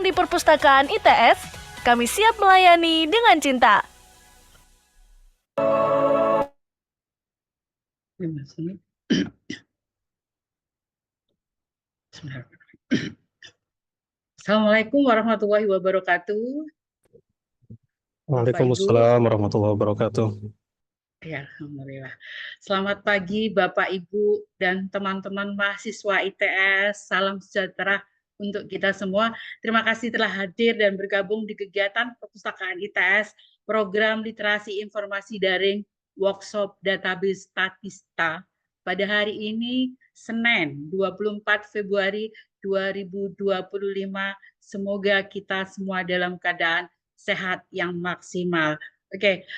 di Perpustakaan ITS, kami siap melayani dengan cinta. Assalamualaikum warahmatullahi wabarakatuh. Waalaikumsalam warahmatullahi wabarakatuh. Ya, alhamdulillah. Selamat pagi Bapak Ibu dan teman-teman mahasiswa ITS. Salam sejahtera untuk kita semua. Terima kasih telah hadir dan bergabung di kegiatan Perpustakaan ITS, Program Literasi Informasi Daring Workshop Database Statista pada hari ini, Senin 24 Februari 2025. Semoga kita semua dalam keadaan sehat yang maksimal. Oke,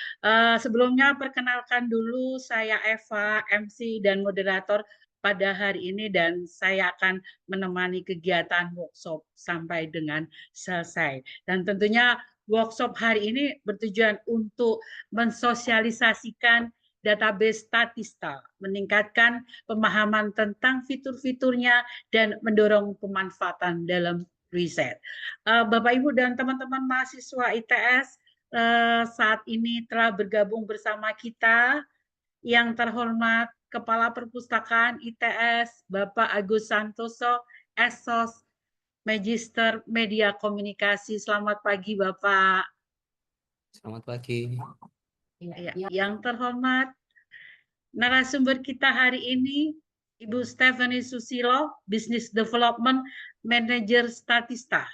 sebelumnya perkenalkan dulu, saya Eva, MC dan moderator pada hari ini, dan saya akan menemani kegiatan workshop sampai dengan selesai. Dan tentunya workshop hari ini bertujuan untuk mensosialisasikan database Statista, meningkatkan pemahaman tentang fitur-fiturnya dan mendorong pemanfaatan dalam riset. Bapak Ibu dan teman-teman mahasiswa ITS, saat ini telah bergabung bersama kita yang terhormat Kepala Perpustakaan ITS, Bapak Agus Santoso, Esos, Magister Media Komunikasi. Selamat pagi, Bapak. Selamat pagi. Yang terhormat narasumber kita hari ini, Ibu Stephanie Susilo, Business Development Manager Statista.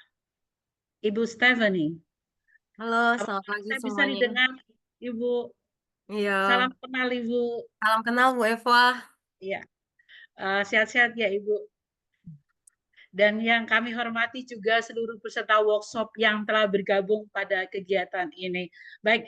Ibu Stephanie. Halo, selamat pagi Saya bisa semuanya. didengar, Ibu. Iya. Salam kenal, Ibu. Salam kenal, Bu Eva. Iya. Sehat-sehat ya, Ibu. Dan yang kami hormati juga seluruh peserta workshop yang telah bergabung pada kegiatan ini. Baik,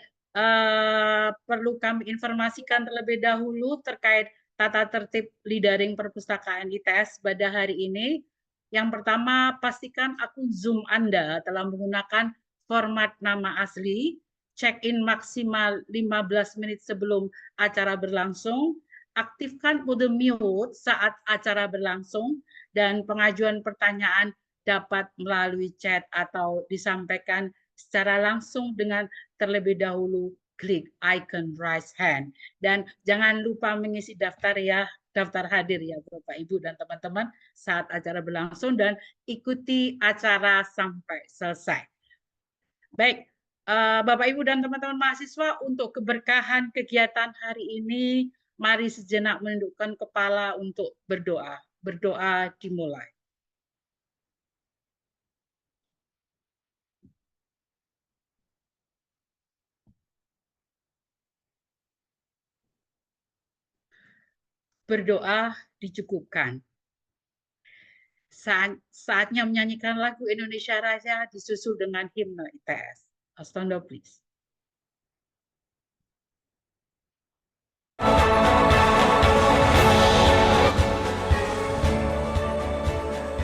perlu kami informasikan terlebih dahulu terkait tata tertib Leadering Perpustakaan ITS pada hari ini. Yang pertama, pastikan akun Zoom Anda telah menggunakan format nama asli, check-in maksimal 15 menit sebelum acara berlangsung, aktifkan mode mute saat acara berlangsung, dan pengajuan pertanyaan dapat melalui chat atau disampaikan secara langsung dengan terlebih dahulu klik icon raise hand. Dan jangan lupa mengisi daftar hadir ya Bapak Ibu dan teman-teman saat acara berlangsung, dan ikuti acara sampai selesai. Baik, Bapak Ibu dan teman-teman mahasiswa, untuk keberkahan kegiatan hari ini, mari sejenak menundukkan kepala untuk berdoa. Berdoa dimulai. Berdoa dicukupkan. Saatnya menyanyikan lagu Indonesia Raya disusul dengan himne ITS. Astondo, please.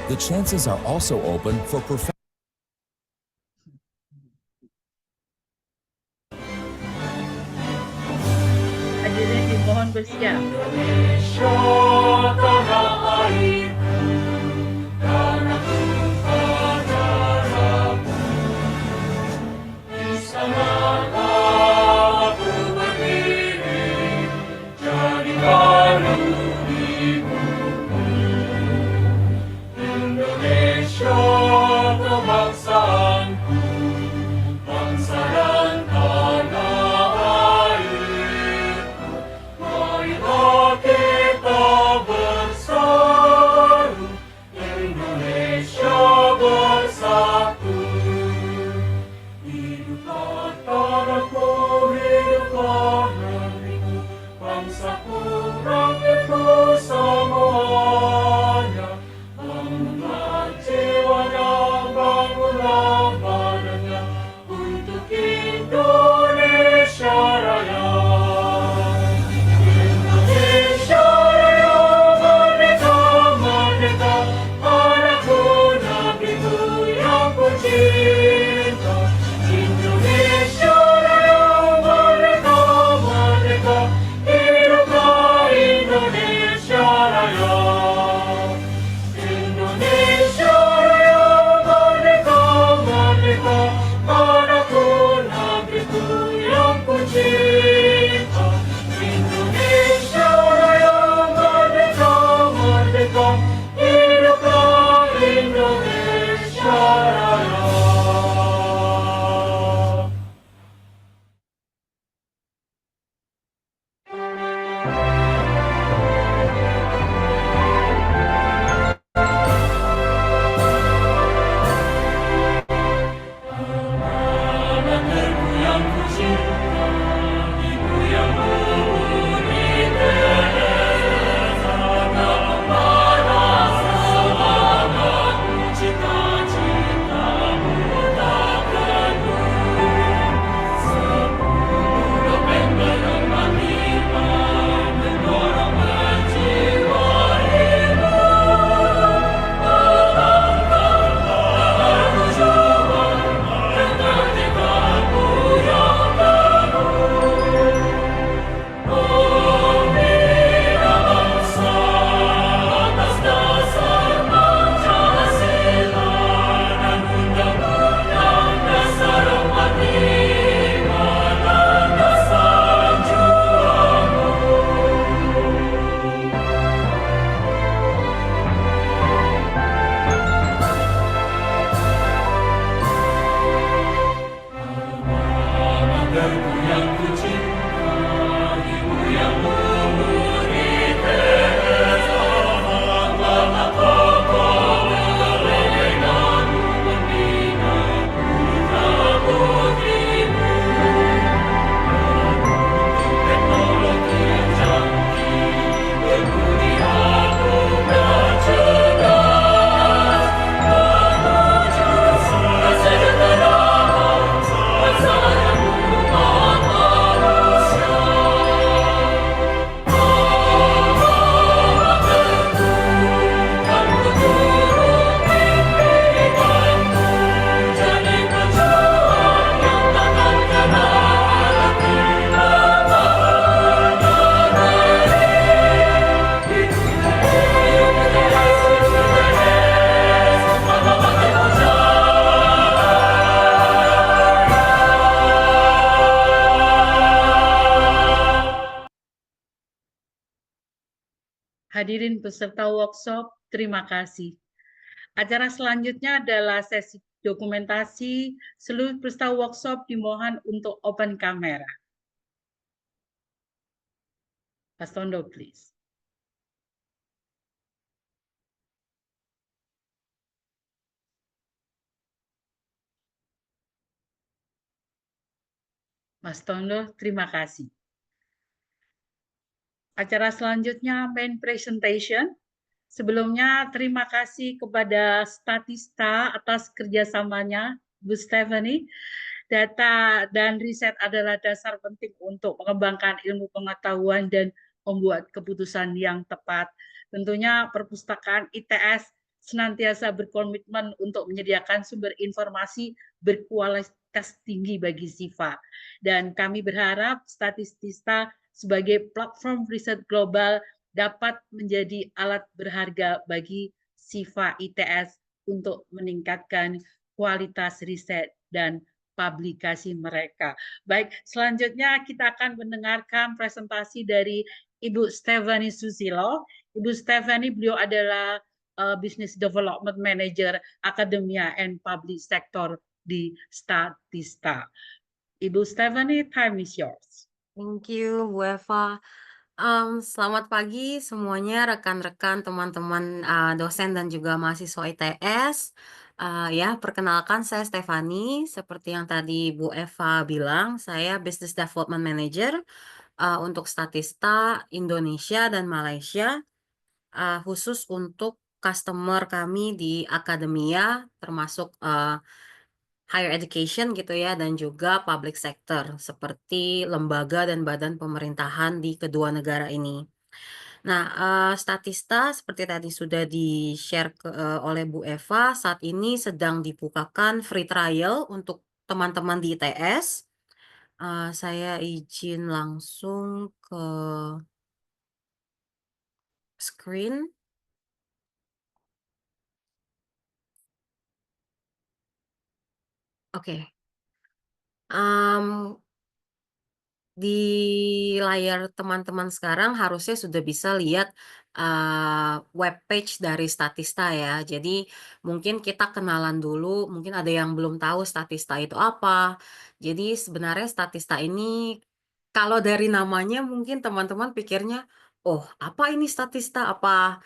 The chances are also open for professional. Hadirin dimohon bersiap. Hadirin peserta workshop, terima kasih. Acara selanjutnya adalah sesi dokumentasi. Seluruh peserta workshop dimohon untuk open kamera. Mas Tondo, please. Mas Tondo, terima kasih. Acara selanjutnya main presentation. Sebelumnya terima kasih kepada Statista atas kerjasamanya, Bu Stephanie. Data dan riset adalah dasar penting untuk mengembangkan ilmu pengetahuan dan membuat keputusan yang tepat. Tentunya perpustakaan ITS senantiasa berkomitmen untuk menyediakan sumber informasi berkualitas tinggi bagi SIFA. Dan kami berharap Statista sebagai platform riset global dapat menjadi alat berharga bagi SIFA ITS untuk meningkatkan kualitas riset dan publikasi mereka. Baik, selanjutnya kita akan mendengarkan presentasi dari Ibu Stephanie Susilo. Ibu Stephanie, beliau adalah Business Development Manager Academia and Public Sector di Statista. Ibu Stephanie, time is yours. Thank you, Bu Eva. Selamat pagi semuanya, rekan-rekan, teman-teman dosen dan juga mahasiswa ITS. Ya, perkenalkan saya Stefani. Seperti yang tadi Bu Eva bilang, saya Business Development Manager untuk Statista Indonesia dan Malaysia, khusus untuk customer kami di akademia, termasuk higher education gitu ya, dan juga public sector, seperti lembaga dan badan pemerintahan di kedua negara ini. Nah, Statista seperti tadi sudah di-share oleh Bu Eva, saat ini sedang dibukakan free trial untuk teman-teman di ITS. Saya izin langsung ke screen. Oke. Di layar teman-teman sekarang harusnya sudah bisa lihat web page dari Statista ya. Jadi mungkin kita kenalan dulu, mungkin ada yang belum tahu Statista itu apa. Jadi sebenarnya Statista ini kalau dari namanya mungkin teman-teman pikirnya, "Oh, apa ini Statista? Apa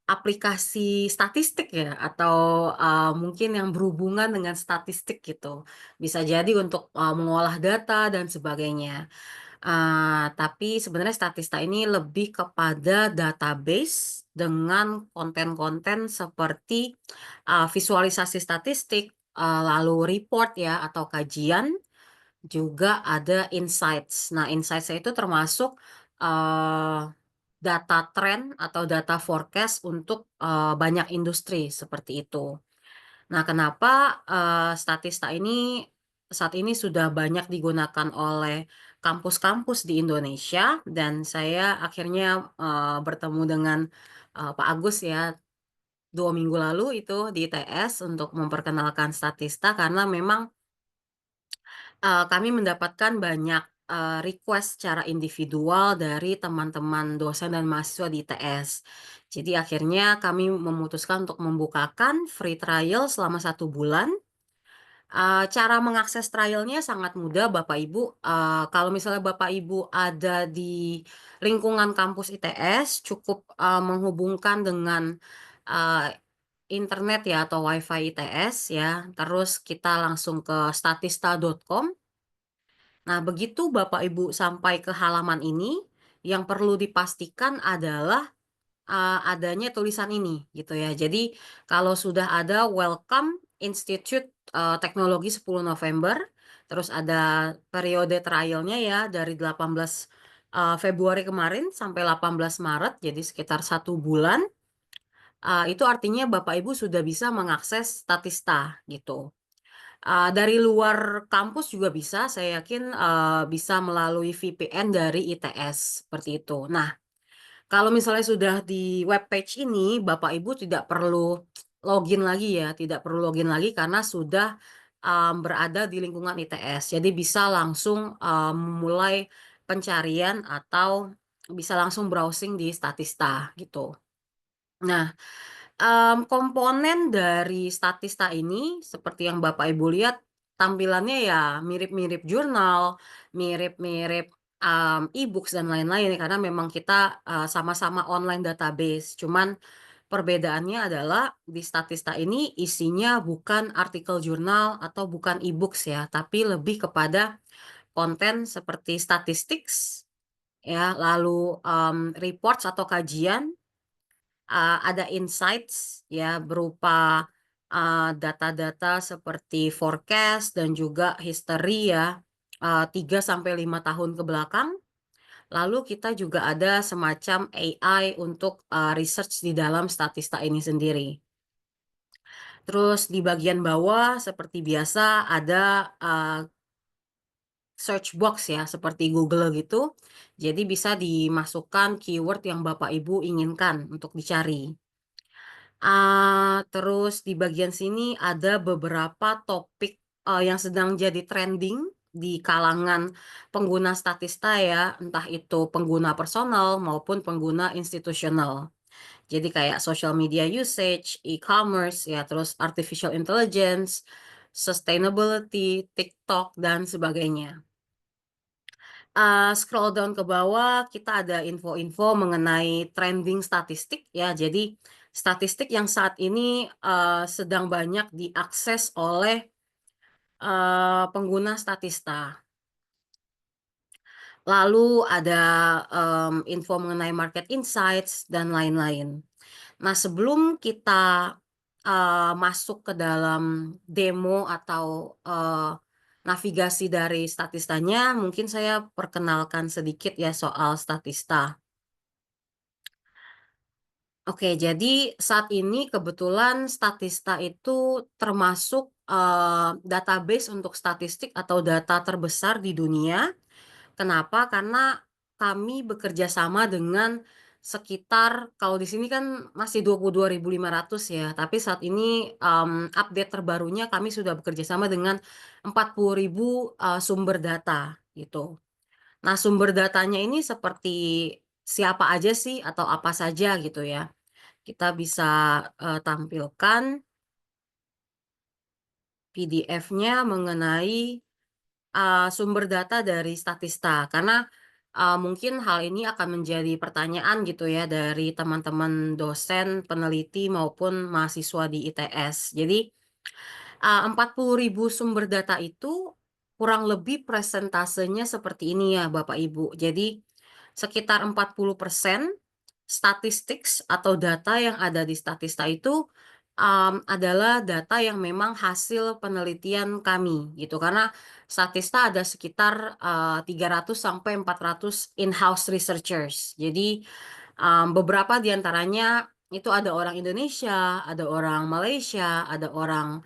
aplikasi statistik ya? Atau, mungkin yang berhubungan dengan statistik gitu." Bisa jadi untuk, mengolah data dan sebagainya. Tapi sebenarnya Statista ini lebih kepada database dengan konten-konten seperti, visualisasi statistik, lalu report ya atau kajian, juga ada insights. Nah, insights itu termasuk, eee, data trend atau data forecast untuk, banyak industri, seperti itu. Nah, kenapa, Statista ini saat ini sudah banyak digunakan oleh kampus-kampus di Indonesia dan saya akhirnya, bertemu dengan, Pak Agus ya 2 minggu lalu itu di ITS untuk memperkenalkan Statista karena memang, kami mendapatkan banyak, request secara individual dari teman-teman dosen dan mahasiswa di ITS. Jadi akhirnya kami memutuskan untuk membukakan free trial selama 1 bulan. Cara mengakses trial-nya sangat mudah Bapak Ibu, kalau misalnya Bapak Ibu ada di lingkungan kampus ITS cukup, menghubungkan dengan, eee, internet ya atau WiFi ITS ya, terus kita langsung ke statista.com. Nah, begitu Bapak Ibu sampai ke halaman ini, yang perlu dipastikan adalah adanya tulisan ini gitu ya. Jadi kalau sudah ada Welcome Institute, Teknologi 10 November, terus ada periode trial-nya ya dari 18, Februari kemarin sampai 18 Maret, jadi sekitar 1 bulan, itu artinya Bapak Ibu sudah bisa mengakses Statista gitu. Dari luar kampus juga bisa, saya yakin, bisa melalui VPN dari ITS, seperti itu. Nah, kalau misalnya sudah di web page ini, Bapak Ibu tidak perlu login lagi ya, tidak perlu login lagi karena sudah, berada di lingkungan ITS. Jadi bisa langsung, memulai pencarian atau bisa langsung browsing di Statista gitu. Nah, komponen dari Statista ini seperti yang Bapak Ibu lihat tampilannya ya mirip-mirip jurnal, mirip-mirip, e-books dan lain-lain ya karena memang kita, sama-sama online database. Cuman perbedaannya adalah di Statista ini isinya bukan artikel jurnal atau bukan e-books ya, tapi lebih kepada konten seperti statistics ya, lalu, reports atau kajian. Ada insights ya berupa, data-data seperti forecast dan juga history ya, 3 sampai 5 tahun ke belakang. Lalu kita juga ada semacam AI untuk, research di dalam Statista ini sendiri. Terus di bagian bawah seperti biasa ada, search box ya seperti Google gitu. Jadi bisa dimasukkan keyword yang Bapak Ibu inginkan untuk dicari. Terus di bagian sini ada beberapa topik, yang sedang jadi trending di kalangan pengguna Statista ya, entah itu pengguna personal maupun pengguna institusional. Jadi kayak social media usage, e-commerce ya, terus artificial intelligence, sustainability, TikTok, dan sebagainya. Scroll down ke bawah kita ada info-info mengenai trending statistik ya. Jadi statistik yang saat ini, sedang banyak diakses oleh, pengguna Statista. Lalu ada, info mengenai market insights dan lain-lain. Nah, sebelum kita, masuk ke dalam demo atau, navigasi dari Statistanya, mungkin saya perkenalkan sedikit ya soal Statista. Oke, jadi saat ini kebetulan Statista itu termasuk, database untuk statistik atau data terbesar di dunia. Kenapa? Karena kami bekerja sama dengan sekitar kalau di sini kan masih 22.500 ya, tapi saat ini, update terbarunya kami sudah bekerja sama dengan 40.000, sumber data gitu. Nah, sumber datanya ini seperti siapa aja sih atau apa saja gitu ya. Kita bisa tampilkan PDF-nya mengenai sumber data dari Statista, karena mungkin hal ini akan menjadi pertanyaan gitu ya dari teman-teman dosen, peneliti maupun mahasiswa di ITS. Jadi 40.000 sumber data itu kurang lebih presentasenya seperti ini ya Bapak Ibu. Jadi sekitar 40% statistik atau data yang ada di Statista itu adalah data yang memang hasil penelitian kami gitu. Karena Statista ada sekitar 300 sampai 400 in-house researchers. Jadi beberapa di antaranya itu ada orang Indonesia, ada orang Malaysia, ada orang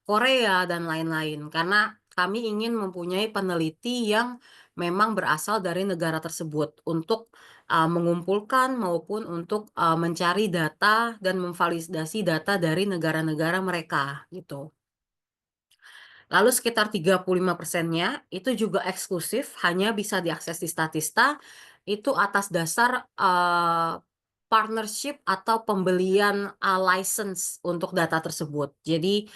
Korea dan lain-lain. Karena kami ingin mempunyai peneliti yang memang berasal dari negara tersebut untuk mengumpulkan maupun untuk mencari data dan memvalidasi data dari negara-negara mereka gitu. Lalu sekitar 35%-nya itu juga eksklusif, hanya bisa diakses di Statista, itu atas dasar partnership atau pembelian license untuk data tersebut. Jadi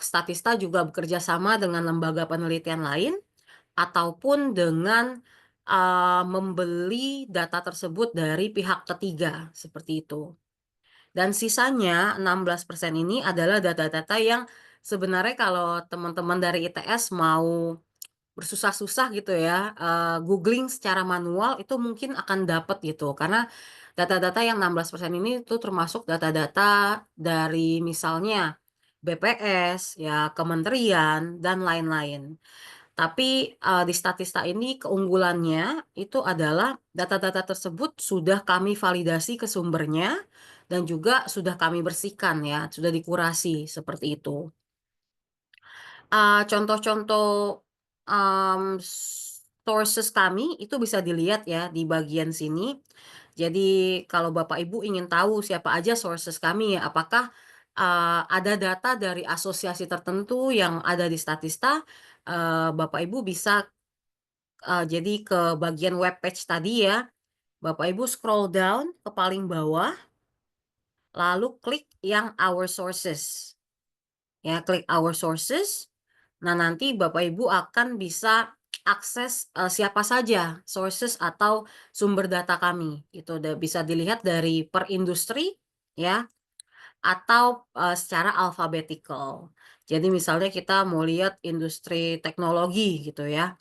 Statista juga bekerja sama dengan lembaga penelitian lain ataupun dengan membeli data tersebut dari pihak ketiga, seperti itu. Dan sisanya 16% ini adalah data-data yang sebenarnya kalau teman-teman dari ITS mau bersusah-susah gitu ya, googling secara manual itu mungkin akan dapat gitu. Karena data-data yang 16% ini itu termasuk data-data dari misalnya BPS, ya kementerian, dan lain-lain. Tapi di Statista ini keunggulannya itu adalah data-data tersebut sudah kami validasi ke sumbernya dan juga sudah kami bersihkan ya, sudah dikurasi seperti itu. Contoh-contoh sources kami itu bisa dilihat ya di bagian sini. Jadi kalau Bapak Ibu ingin tahu siapa aja sources kami ya, apakah ada data dari asosiasi tertentu yang ada di Statista, Bapak Ibu bisa jadi ke bagian web page tadi ya, Bapak Ibu scroll down ke paling bawah, lalu klik yang our sources. Ya, klik our sources. Nah, nanti Bapak Ibu akan bisa akses siapa saja sources atau sumber data kami. Itu bisa dilihat dari per industri ya, atau secara alphabetical. Jadi misalnya kita mau lihat industri teknologi gitu ya.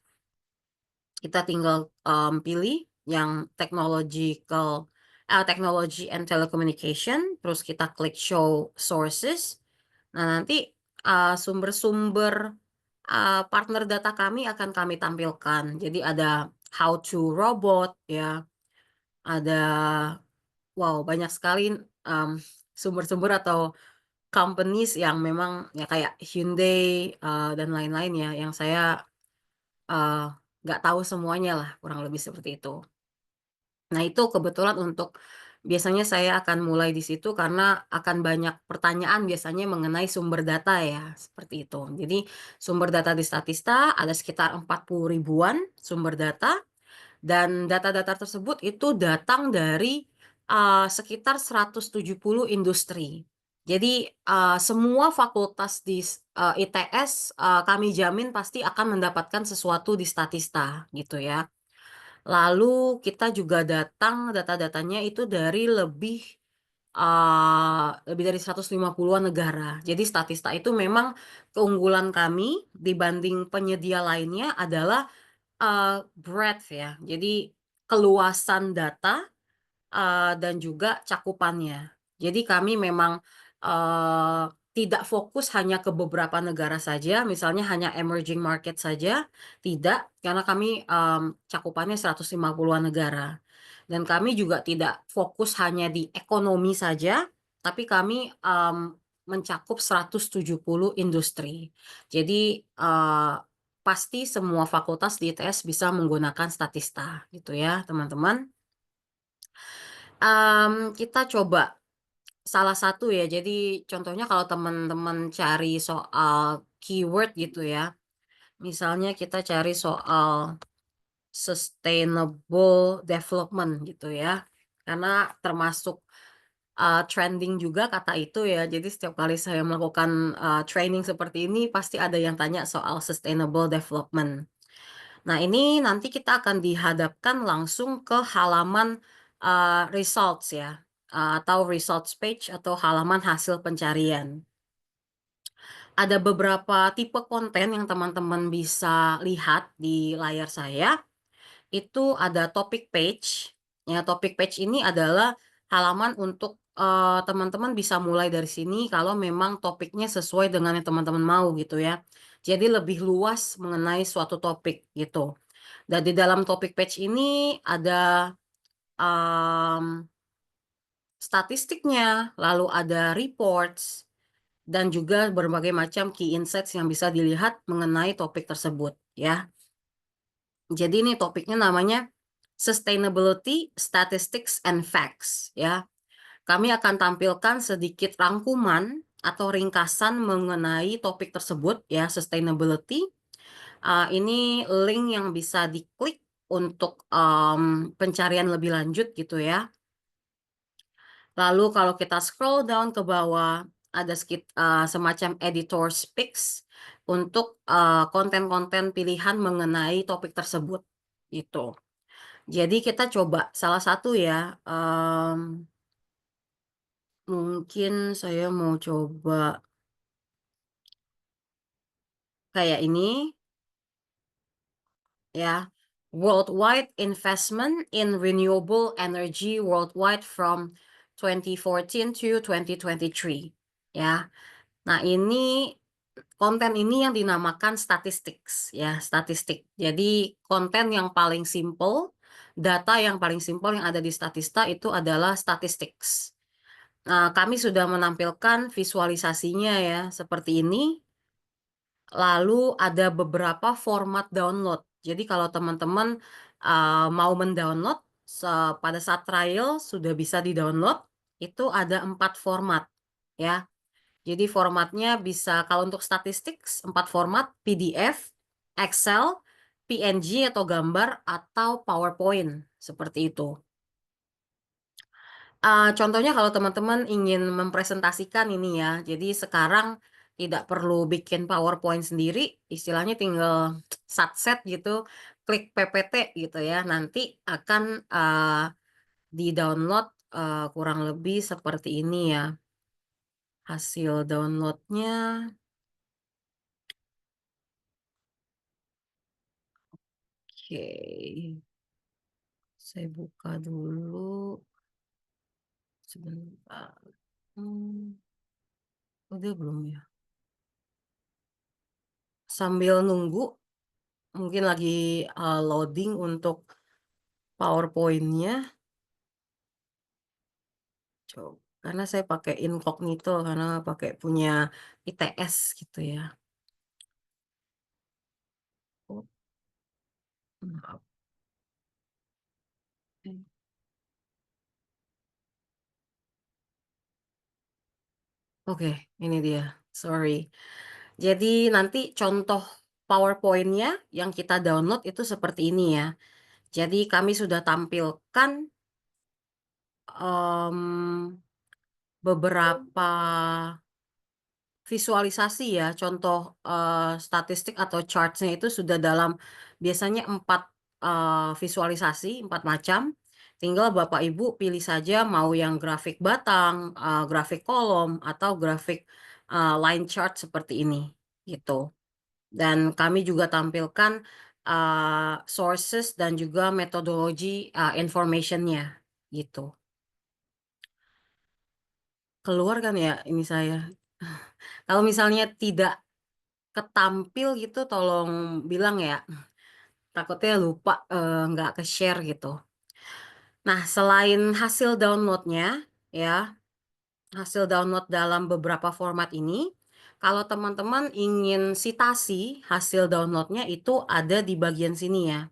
Kita tinggal pilih yang technology and telecommunication, terus kita klik show sources. Nah, nanti sumber-sumber partner data kami akan kami tampilkan. Jadi ada how to robot ya, ada banyak sekali sumber-sumber atau companies yang memang ya kayak Hyundai dan lain-lain ya, yang saya nggak tahu semuanya lah, kurang lebih seperti itu. Nah, itu kebetulan untuk biasanya saya akan mulai di situ karena akan banyak pertanyaan biasanya mengenai sumber data ya, seperti itu. Jadi sumber data di Statista ada sekitar 40 ribuan sumber data, dan data-data tersebut itu datang dari sekitar 170 industri. Jadi semua fakultas di ITS kami jamin pasti akan mendapatkan sesuatu di Statista gitu ya. Lalu kita juga datang data-datanya itu dari lebih dari 150-an negara. Jadi Statista itu memang keunggulan kami dibanding penyedia lainnya adalah breadth ya. Jadi keluasan data dan juga cakupannya. Jadi kami memang tidak fokus hanya ke beberapa negara saja, misalnya hanya emerging market saja, tidak, karena kami cakupannya 150-an negara. Dan kami juga tidak fokus hanya di ekonomi saja, tapi kami mencakup 170 industri. Jadi pasti semua fakultas di ITS bisa menggunakan Statista gitu ya teman-teman. Kita coba salah satu ya, jadi contohnya kalau teman-teman cari soal keyword gitu ya, misalnya kita cari soal sustainable development gitu ya. Karena termasuk trending juga kata itu ya. Jadi setiap kali saya melakukan training seperti ini pasti ada yang tanya soal sustainable development. Nah, ini nanti kita akan dihadapkan langsung ke halaman results ya, atau results page atau halaman hasil pencarian. Ada beberapa tipe konten yang teman-teman bisa lihat di layar saya. Itu ada topic page. Ya, topic page ini adalah halaman untuk teman-teman bisa mulai dari sini kalau memang topiknya sesuai dengan yang teman-teman mau gitu ya. Jadi lebih luas mengenai suatu topik gitu. Dan di dalam topic page ini ada statistiknya, lalu ada reports, dan juga berbagai macam key insights yang bisa dilihat mengenai topik tersebut ya. Jadi ini topiknya namanya Sustainability, Statistics, and Facts ya. Kami akan tampilkan sedikit rangkuman atau ringkasan mengenai topik tersebut ya, sustainability. Ini link yang bisa diklik untuk pencarian lebih lanjut gitu ya. Lalu kalau kita scroll down ke bawah, ada semacam editor speaks untuk konten-konten pilihan mengenai topik tersebut gitu. Jadi kita coba salah satu ya, mungkin saya mau coba kayak ini ya, worldwide investment in renewable energy worldwide from 2014 to 2023 ya. Nah, ini konten ini yang dinamakan statistics ya, statistik. Jadi konten yang paling simple, data yang paling simple yang ada di Statista itu adalah statistics. Nah, kami sudah menampilkan visualisasinya ya, seperti ini. Lalu ada beberapa format download. Jadi kalau teman-teman mau mendownload pada saat trial sudah bisa di-download, itu ada 4 format ya. Jadi formatnya bisa kalau untuk statistik 4 format, PDF, Excel, PNG atau gambar, atau PowerPoint, seperti itu. Contohnya kalau teman-teman ingin mempresentasikan ini ya, jadi sekarang tidak perlu bikin PowerPoint sendiri, istilahnya tinggal satset gitu, klik PPT gitu ya, nanti akan di-download kurang lebih seperti ini ya. Hasil downloadnya. Oke. Saya buka dulu. Sebentar. Udah belum ya? Sambil nunggu, mungkin lagi loading untuk PowerPoint-nya. Coba, karena saya pakai incognito, karena pakai punya ITS gitu ya. Oh, maaf. Oke, ini dia. Sorry. Jadi nanti contoh PowerPoint-nya yang kita download itu seperti ini ya. Jadi kami sudah tampilkan beberapa visualisasi ya, contoh statistik atau charts-nya itu sudah dalam biasanya 4 visualisasi, 4 macam. Tinggal Bapak Ibu pilih saja mau yang grafik batang, grafik kolom, atau grafik line chart seperti ini, gitu. Dan kami juga tampilkan sources dan juga metodologi information-nya, gitu. Keluar kan ya ini saya? Kalau misalnya tidak ketampil gitu tolong bilang ya, takutnya lupa nggak ke-share gitu. Nah, selain hasil download-nya ya, hasil download dalam beberapa format ini, kalau teman-teman ingin citasi hasil download-nya itu ada di bagian sini ya.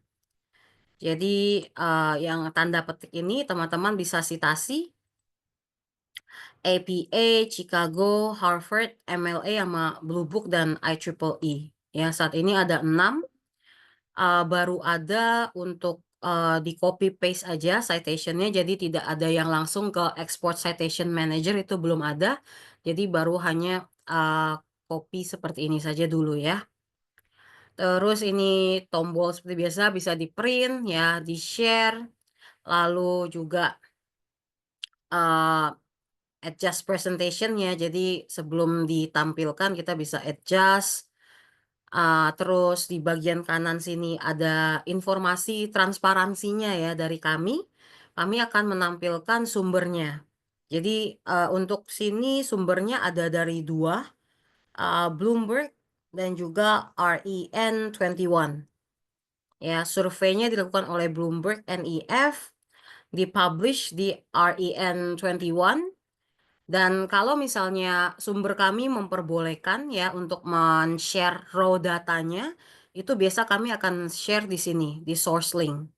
Jadi yang tanda petik ini teman-teman bisa citasi APA, Chicago, Harvard, MLA, sama Blue Book dan IEEE. Ya, saat ini ada 6. baru ada untuk di copy paste aja citation-nya, jadi tidak ada yang langsung ke export citation manager, itu belum ada. Jadi baru hanya copy seperti ini saja dulu ya. Terus ini tombol seperti biasa bisa di print ya, di share, lalu juga adjust presentation-nya. Jadi sebelum ditampilkan kita bisa adjust. Terus di bagian kanan sini ada informasi transparansinya ya dari kami. Kami akan menampilkan sumbernya. Jadi untuk sini sumbernya ada dari dua, Bloomberg dan juga REN21. Ya, surveinya dilakukan oleh Bloomberg NEF, dipublish di REN21. Dan kalau misalnya sumber kami memperbolehkan ya untuk men-share raw datanya, itu biasa kami akan share di sini, di source link.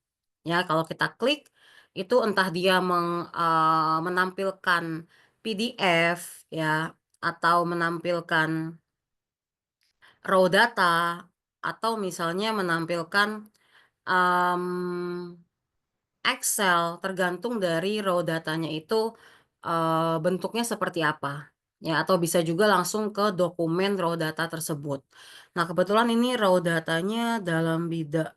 Ya, kalau kita klik, itu entah dia menampilkan PDF ya, atau menampilkan raw data, atau misalnya menampilkan Excel, tergantung dari raw datanya itu bentuknya seperti apa. Ya, atau bisa juga langsung ke dokumen raw data tersebut. Nah, kebetulan ini raw datanya dalam bidang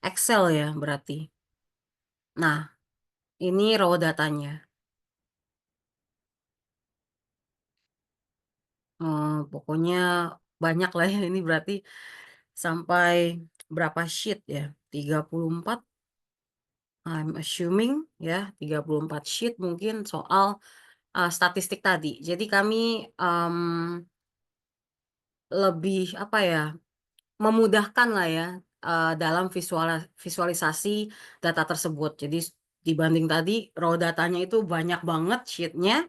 Excel ya berarti. Nah, ini raw datanya. Pokoknya banyak lah ya, ini berarti sampai berapa sheet ya? 34, I'm assuming ya, 34 sheet mungkin soal statistik tadi. Jadi kami lebih apa ya, memudahkan lah ya dalam visualisasi data tersebut. Jadi dibanding tadi raw datanya itu banyak banget sheet-nya,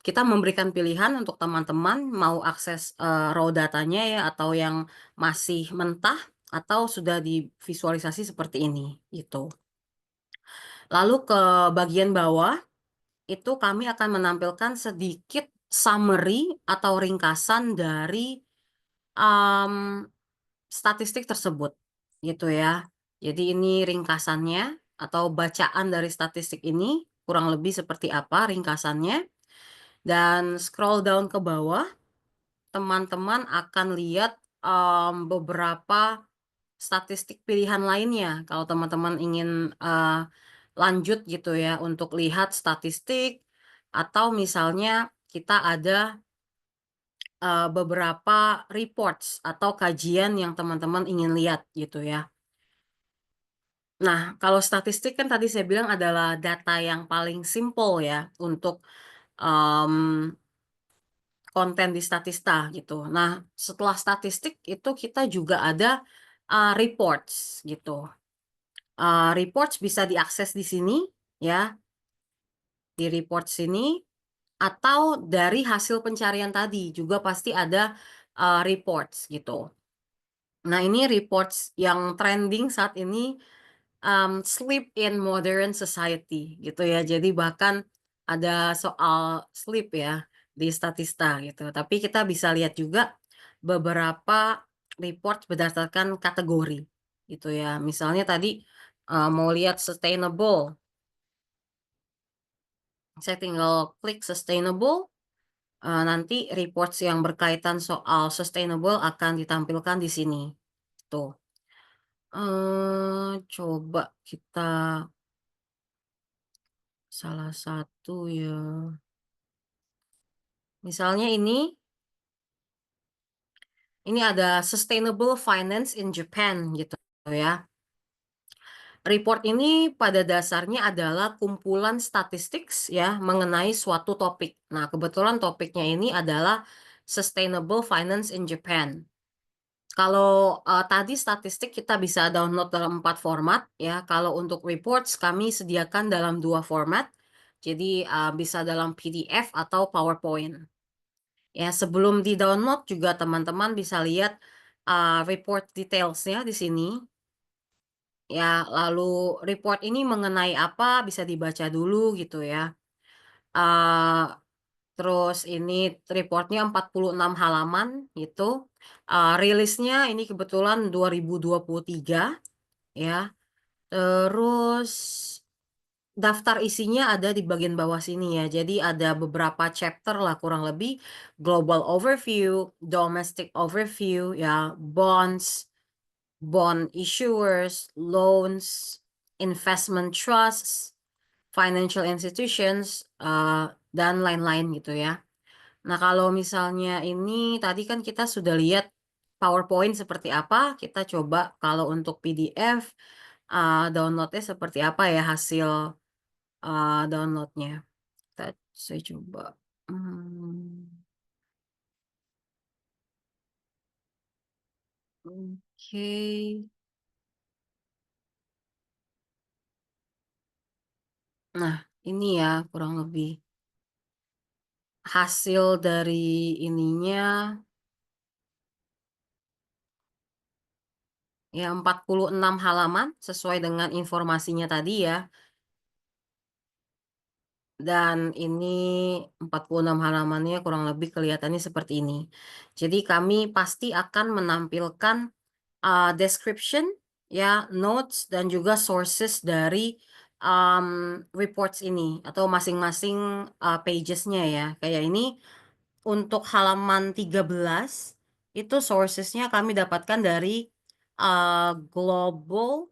kita memberikan pilihan untuk teman-teman mau akses raw datanya ya, atau yang masih mentah atau sudah divisualisasi seperti ini gitu. Lalu ke bagian bawah itu kami akan menampilkan sedikit summary atau ringkasan dari statistik tersebut gitu ya. Jadi ini ringkasannya atau bacaan dari statistik ini kurang lebih seperti apa ringkasannya. Dan scroll down ke bawah, teman-teman akan lihat beberapa statistik pilihan lainnya. Kalau teman-teman ingin lanjut gitu ya untuk lihat statistik, atau misalnya kita ada beberapa reports atau kajian yang teman-teman ingin lihat gitu ya. Nah, kalau statistik kan tadi saya bilang adalah data yang paling simple ya untuk konten di Statista gitu. Nah, setelah statistik itu kita juga ada reports gitu. Reports bisa diakses di sini ya, di report sini, atau dari hasil pencarian tadi juga pasti ada reports gitu. Nah, ini reports yang trending saat ini, sleep in modern society gitu ya. Jadi bahkan ada soal sleep ya di Statista gitu. Tapi kita bisa lihat juga beberapa report berdasarkan kategori gitu ya. Misalnya tadi mau lihat sustainable, saya tinggal klik sustainable, nanti reports yang berkaitan soal sustainable akan ditampilkan di sini. Tuh. Coba kita salah satu ya. Misalnya ini ada sustainable finance in Japan gitu ya. Report ini pada dasarnya adalah kumpulan statistik ya mengenai suatu topik. Nah, kebetulan topiknya ini adalah sustainable finance in Japan. Kalau tadi statistik kita bisa download dalam 4 format ya. Kalau untuk reports kami sediakan dalam 2 format. Jadi bisa dalam PDF atau PowerPoint. Ya, sebelum di-download juga teman-teman bisa lihat report details-nya di sini. Ya, lalu report ini mengenai apa bisa dibaca dulu gitu ya. Terus ini reportnya 46 halaman gitu. Rilisnya ini kebetulan 2023 ya. Terus daftar isinya ada di bagian bawah sini ya. Jadi ada beberapa chapter lah kurang lebih. Global overview, domestic overview ya, bonds, bond issuers, loans, investment trusts, financial institutions, dan lain-lain gitu ya. Nah, kalau misalnya ini tadi kan kita sudah lihat PowerPoint seperti apa, kita coba kalau untuk PDF, download-nya seperti apa ya hasil download-nya. Saya coba. Oke. Nah, ini ya kurang lebih hasil dari ininya ya 46 halaman sesuai dengan informasinya tadi ya. Dan ini 46 halamannya kurang lebih kelihatannya seperti ini. Jadi kami pasti akan menampilkan description ya, notes dan juga sources dari reports ini atau masing-masing pages-nya ya. Kayak ini untuk halaman 13 itu sources-nya kami dapatkan dari Global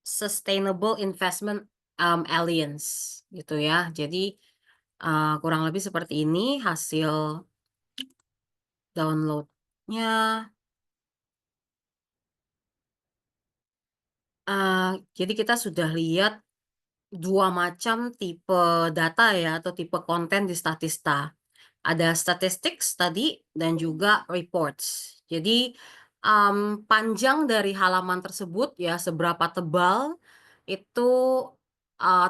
Sustainable Investment Alliance gitu ya. Jadi kurang lebih seperti ini hasil download-nya. Jadi kita sudah lihat 2 macam tipe data ya atau tipe konten di Statista. Ada statistics tadi dan juga reports. Jadi panjang dari halaman tersebut ya seberapa tebal itu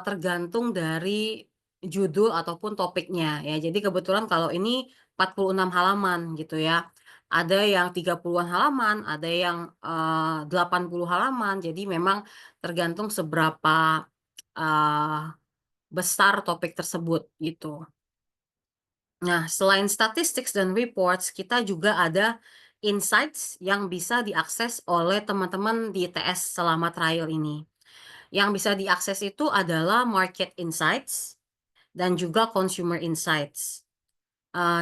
tergantung dari judul ataupun topiknya ya. Jadi kebetulan kalau ini 46 halaman gitu ya. Ada yang 30-an halaman, ada yang 80 halaman. Jadi memang tergantung seberapa eee, besar topik tersebut gitu. Nah, selain statistics dan reports, kita juga ada insights yang bisa diakses oleh teman-teman di ITS selama trial ini. Yang bisa diakses itu adalah market insights dan juga consumer insights.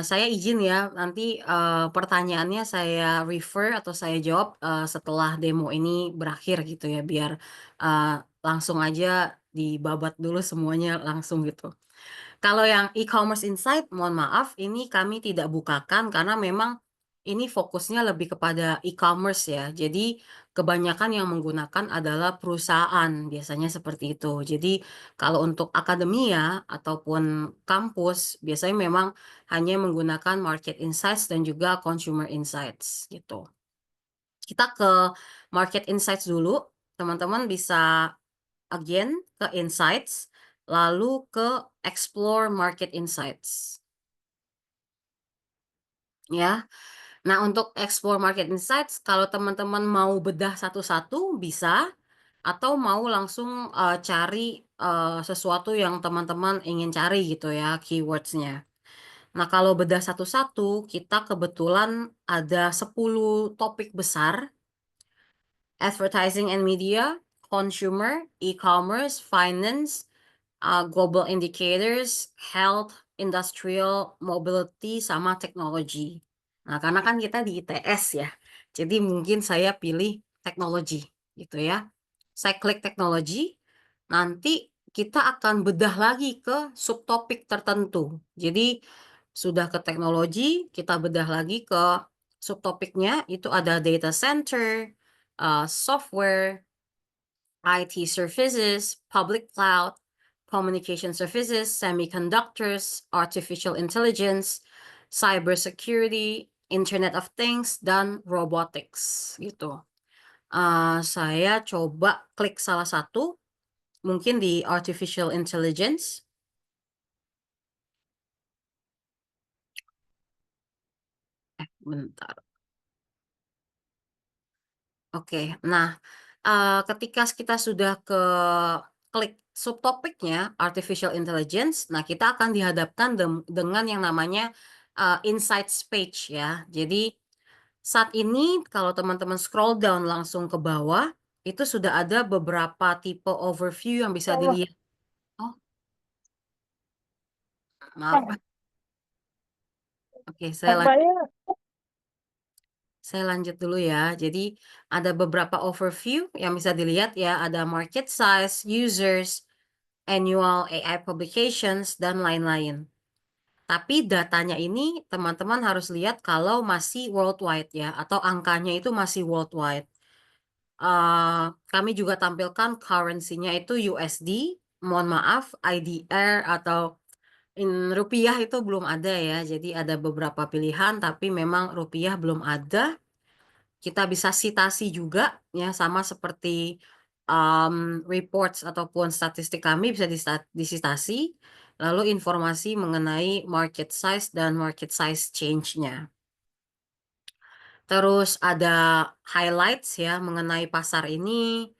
Saya izin ya, nanti pertanyaannya saya refer atau saya jawab setelah demo ini berakhir gitu ya, biar langsung aja dibabat dulu semuanya langsung gitu. Kalau yang e-commerce insight, mohon maaf, ini kami tidak bukakan karena memang ini fokusnya lebih kepada e-commerce ya. Jadi kebanyakan yang menggunakan adalah perusahaan, biasanya seperti itu. Jadi kalau untuk akademia ataupun kampus, biasanya memang hanya menggunakan market insights dan juga consumer insights gitu. Kita ke market insights dulu, teman-teman bisa again ke insights, lalu ke explore market insights. Ya. Nah, untuk explore market insights, kalau teman-teman mau bedah satu-satu bisa, atau mau langsung cari sesuatu yang teman-teman ingin cari gitu ya, keywords-nya. Nah, kalau bedah satu-satu, kita kebetulan ada 10 topik besar, advertising and media, consumer, e-commerce, finance, global indicators, health, industrial, mobility, sama teknologi. Nah, karena kan kita di ITS ya, jadi mungkin saya pilih teknologi gitu ya. Saya klik teknologi, nanti kita akan bedah lagi ke subtopik tertentu. Jadi sudah ke teknologi, kita bedah lagi ke subtopiknya, itu ada data center, software, IT services, public cloud, communication services, semiconductors, artificial intelligence, cybersecurity, Internet of Things, dan robotics gitu. Saya coba klik salah satu, mungkin di artificial intelligence. Bentar. Oke, nah ketika kita sudah klik subtopiknya artificial intelligence. Nah, kita akan dihadapkan dengan yang namanya insights page ya. Jadi saat ini kalau teman-teman scroll down langsung ke bawah, itu sudah ada beberapa tipe overview yang bisa dilihat. Oh, maaf. Oke, saya lanjut dulu ya. Jadi ada beberapa overview yang bisa dilihat ya. Ada market size, users, annual AI publications, dan lain-lain. Tapi datanya ini teman-teman harus lihat kalau masih worldwide ya, atau angkanya itu masih worldwide. Kami juga tampilkan currency-nya itu USD, mohon maaf, IDR atau rupiah itu belum ada ya. Jadi ada beberapa pilihan, tapi memang rupiah belum ada. Kita bisa citasi juga ya, sama seperti reports ataupun statistik kami bisa disitasi, lalu informasi mengenai market size dan market size change-nya. Terus ada highlights ya mengenai pasar ini,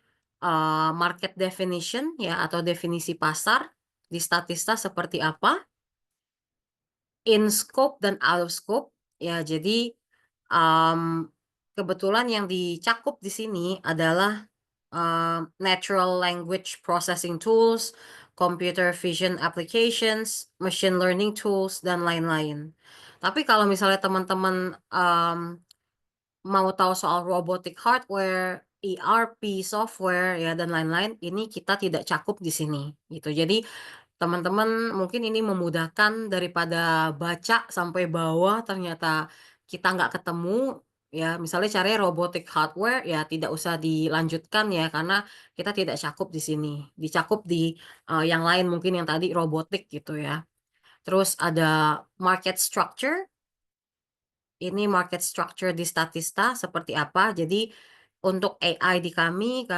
market definition ya atau definisi pasar di Statista seperti apa, in scope dan out of scope ya. Jadi kebetulan yang dicakup di sini adalah natural language processing tools, computer vision applications, machine learning tools, dan lain-lain. Tapi kalau misalnya teman-teman mau tahu soal robotic hardware, ERP software ya dan lain-lain, ini kita tidak cakup di sini gitu. Jadi teman-teman mungkin ini memudahkan daripada baca sampai bawah ternyata kita nggak ketemu ya. Misalnya caranya robotic hardware ya tidak usah dilanjutkan ya karena kita tidak cakup di sini. Dicakup di yang lain mungkin yang tadi robotik gitu ya. Terus ada market structure. Ini market structure di Statista seperti apa. Jadi untuk AI di kami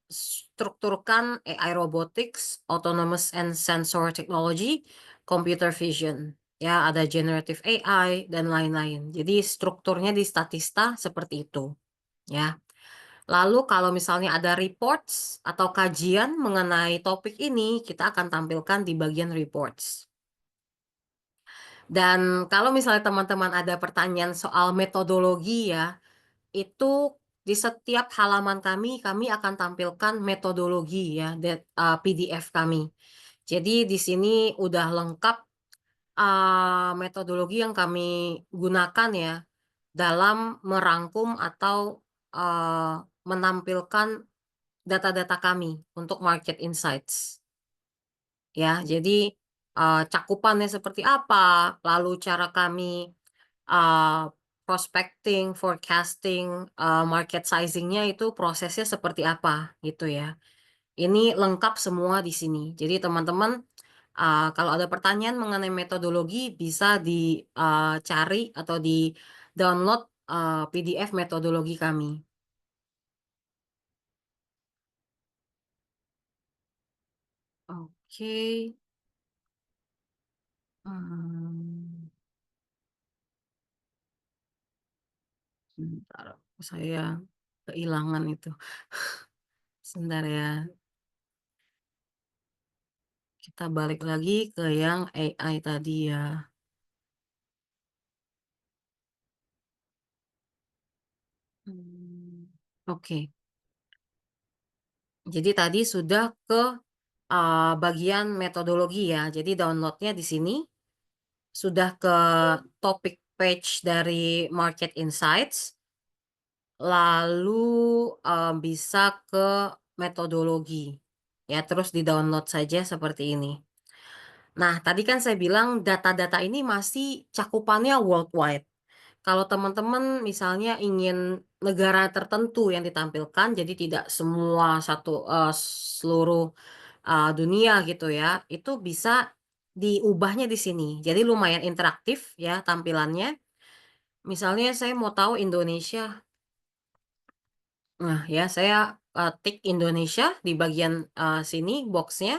strukturkan AI robotics, autonomous and sensor technology, computer vision. Ya, ada generative AI dan lain-lain. Jadi strukturnya di Statista seperti itu. Ya. Lalu kalau misalnya ada reports atau kajian mengenai topik ini, kita akan tampilkan di bagian reports. Dan kalau misalnya teman-teman ada pertanyaan soal metodologi ya, itu di setiap halaman kami akan tampilkan metodologi ya, PDF kami. Jadi di sini udah lengkap metodologi yang kami gunakan ya dalam merangkum atau menampilkan data-data kami untuk market insights. Ya, jadi cakupannya seperti apa, lalu cara kami prospecting, forecasting, market sizing-nya itu prosesnya seperti apa gitu ya. Ini lengkap semua di sini. Jadi teman-teman kalau ada pertanyaan mengenai metodologi bisa dicari atau di download PDF metodologi kami. Oke. Sebentar, saya kehilangan itu. Sebentar ya. Kita balik lagi ke yang AI tadi ya. Oke. Jadi tadi sudah ke bagian metodologi ya. Jadi downloadnya di sini. Sudah ke topik page dari Market Insights. Lalu bisa ke metodologi. Ya, terus di-download saja seperti ini. Nah, tadi kan saya bilang data-data ini masih cakupannya worldwide. Kalau teman-teman misalnya ingin negara tertentu yang ditampilkan, jadi tidak semua seluruh dunia gitu ya, itu bisa diubahnya di sini. Jadi lumayan interaktif ya tampilannya. Misalnya saya mau tahu Indonesia. Nah ya, saya tik Indonesia di bagian sini boxnya,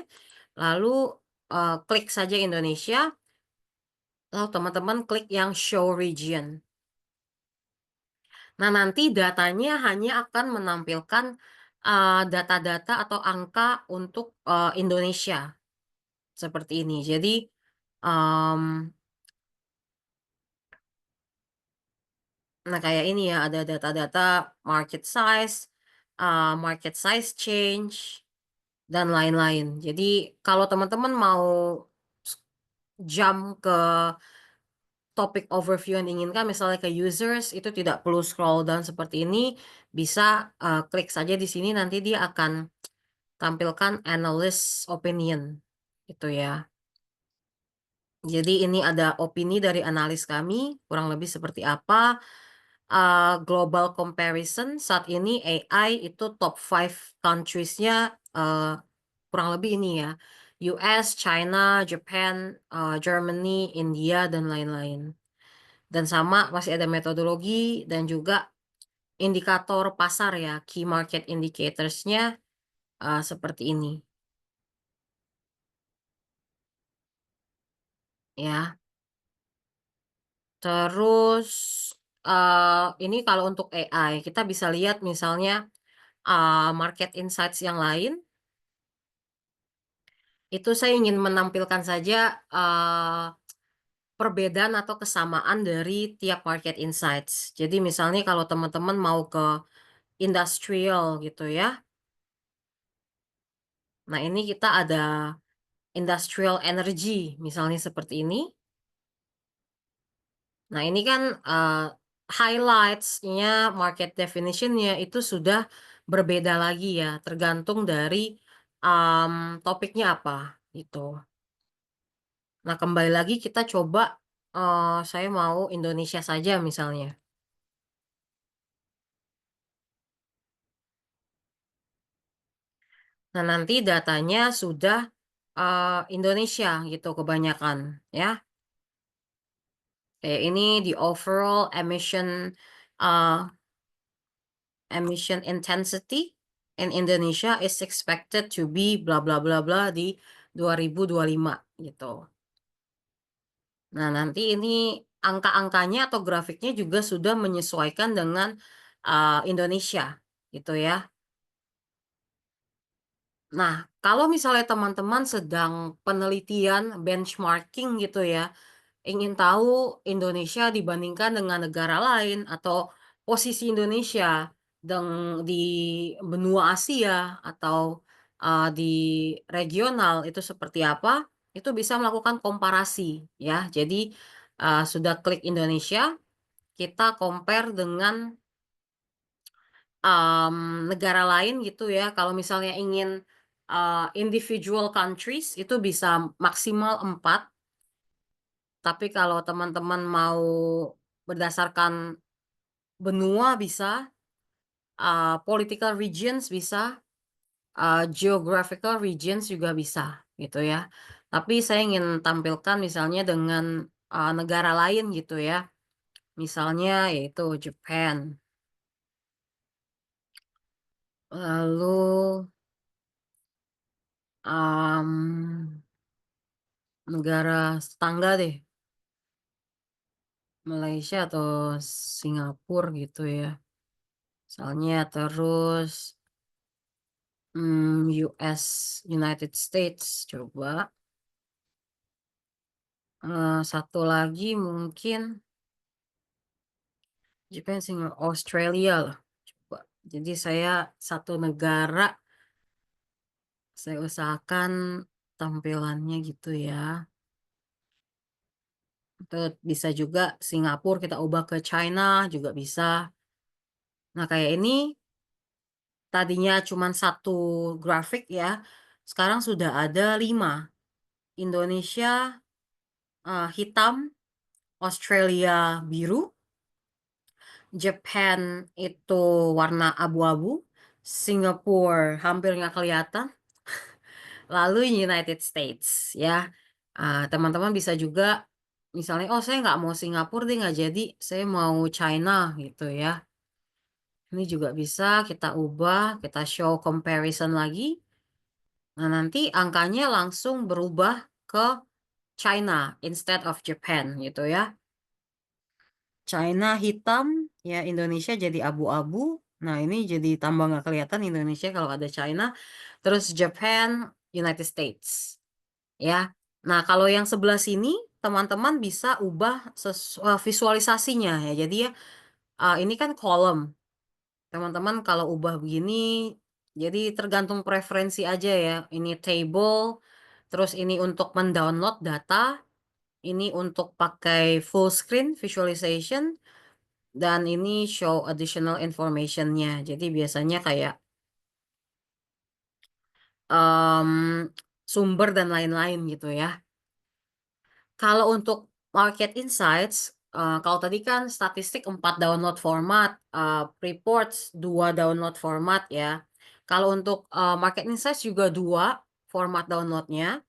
lalu klik saja Indonesia, lalu teman-teman klik yang show region. Nah, nanti datanya hanya akan menampilkan data-data atau angka untuk, Indonesia, seperti ini. Jadi, mmm nah kayak ini ya, ada data-data market size change, dan lain-lain. Jadi kalau teman-teman mau s jump ke topik overview yang diinginkan, misalnya ke users, itu tidak perlu scroll down seperti ini, bisa, klik saja di sini, nanti dia akan tampilkan analyst opinion, gitu ya. Jadi ini ada opini dari analis kami, kurang lebih seperti apa. Global comparison, saat ini AI itu top 5 countries-nya, kurang lebih ini ya, US, China, Japan, Germany, India, dan lain-lain. Dan sama masih ada metodologi dan juga indikator pasar ya, key market indicators-nya, seperti ini, ya. Terus, ini kalau untuk AI, kita bisa lihat misalnya, market insights yang lain, itu saya ingin menampilkan saja, perbedaan atau kesamaan dari tiap market insights. Jadi misalnya kalau teman-teman mau ke industrial gitu ya. Nah, ini kita ada industrial energy misalnya seperti ini. Nah, ini kan, highlights-nya, market definition-nya itu sudah berbeda lagi ya, tergantung dari, topiknya apa, gitu. Nah, kembali lagi kita coba, saya mau Indonesia saja misalnya. Nah, nanti datanya sudah, Indonesia gitu kebanyakan, ya. Kayak ini di overall emission intensity in Indonesia is expected to be bla bla bla bla di 2025 gitu. Nah, nanti ini angka-angkanya atau grafiknya juga sudah menyesuaikan dengan, Indonesia gitu ya. Nah, kalau misalnya teman-teman sedang penelitian benchmarking gitu ya, ingin tahu Indonesia dibandingkan dengan negara lain atau posisi Indonesia di benua Asia atau, di regional itu seperti apa, itu bisa melakukan komparasi ya. Jadi, sudah klik Indonesia, kita compare dengan, negara lain gitu ya. Kalau misalnya ingin, individual countries itu bisa maksimal 4. Tapi kalau teman-teman mau berdasarkan benua bisa, political regions bisa, geographical regions juga bisa, gitu ya. Tapi saya ingin tampilkan misalnya dengan, negara lain gitu ya, misalnya yaitu Japan. Lalu, negara tetangga deh, Malaysia atau Singapura gitu ya. Misalnya terus US, United States, coba. Satu lagi mungkin Japan, Australia lah, coba. Jadi saya satu negara, saya usahakan tampilannya gitu ya. Atau bisa juga Singapura kita ubah ke China juga bisa. Nah, kayak ini tadinya cuma satu grafik ya, sekarang sudah ada 5. Indonesia, hitam, Australia biru, Japan itu warna abu-abu, Singapura hampir nggak kelihatan, lalu United States ya. Teman-teman bisa juga misalnya, "Oh, saya nggak mau Singapura deh, nggak jadi, saya mau China," gitu ya. Ini juga bisa kita ubah, kita show comparison lagi. Nah, nanti angkanya langsung berubah ke China instead of Japan gitu ya. China hitam, ya Indonesia jadi abu-abu. Nah, ini jadi tambah nggak kelihatan Indonesia kalau ada China, terus Japan, United States, ya. Nah, kalau yang sebelah sini teman-teman bisa ubah visualisasinya ya. Jadi ya, ini kan kolom. Teman-teman kalau ubah begini, jadi tergantung preferensi aja ya. Ini table, terus ini untuk mendownload data, ini untuk pakai full screen visualization, dan ini show additional information-nya. Jadi biasanya kayak sumber dan lain-lain gitu ya. Kalau untuk market insights, kalau tadi kan statistik 4 download format, reports 2 download format ya. Kalau untuk market insights juga 2 format downloadnya,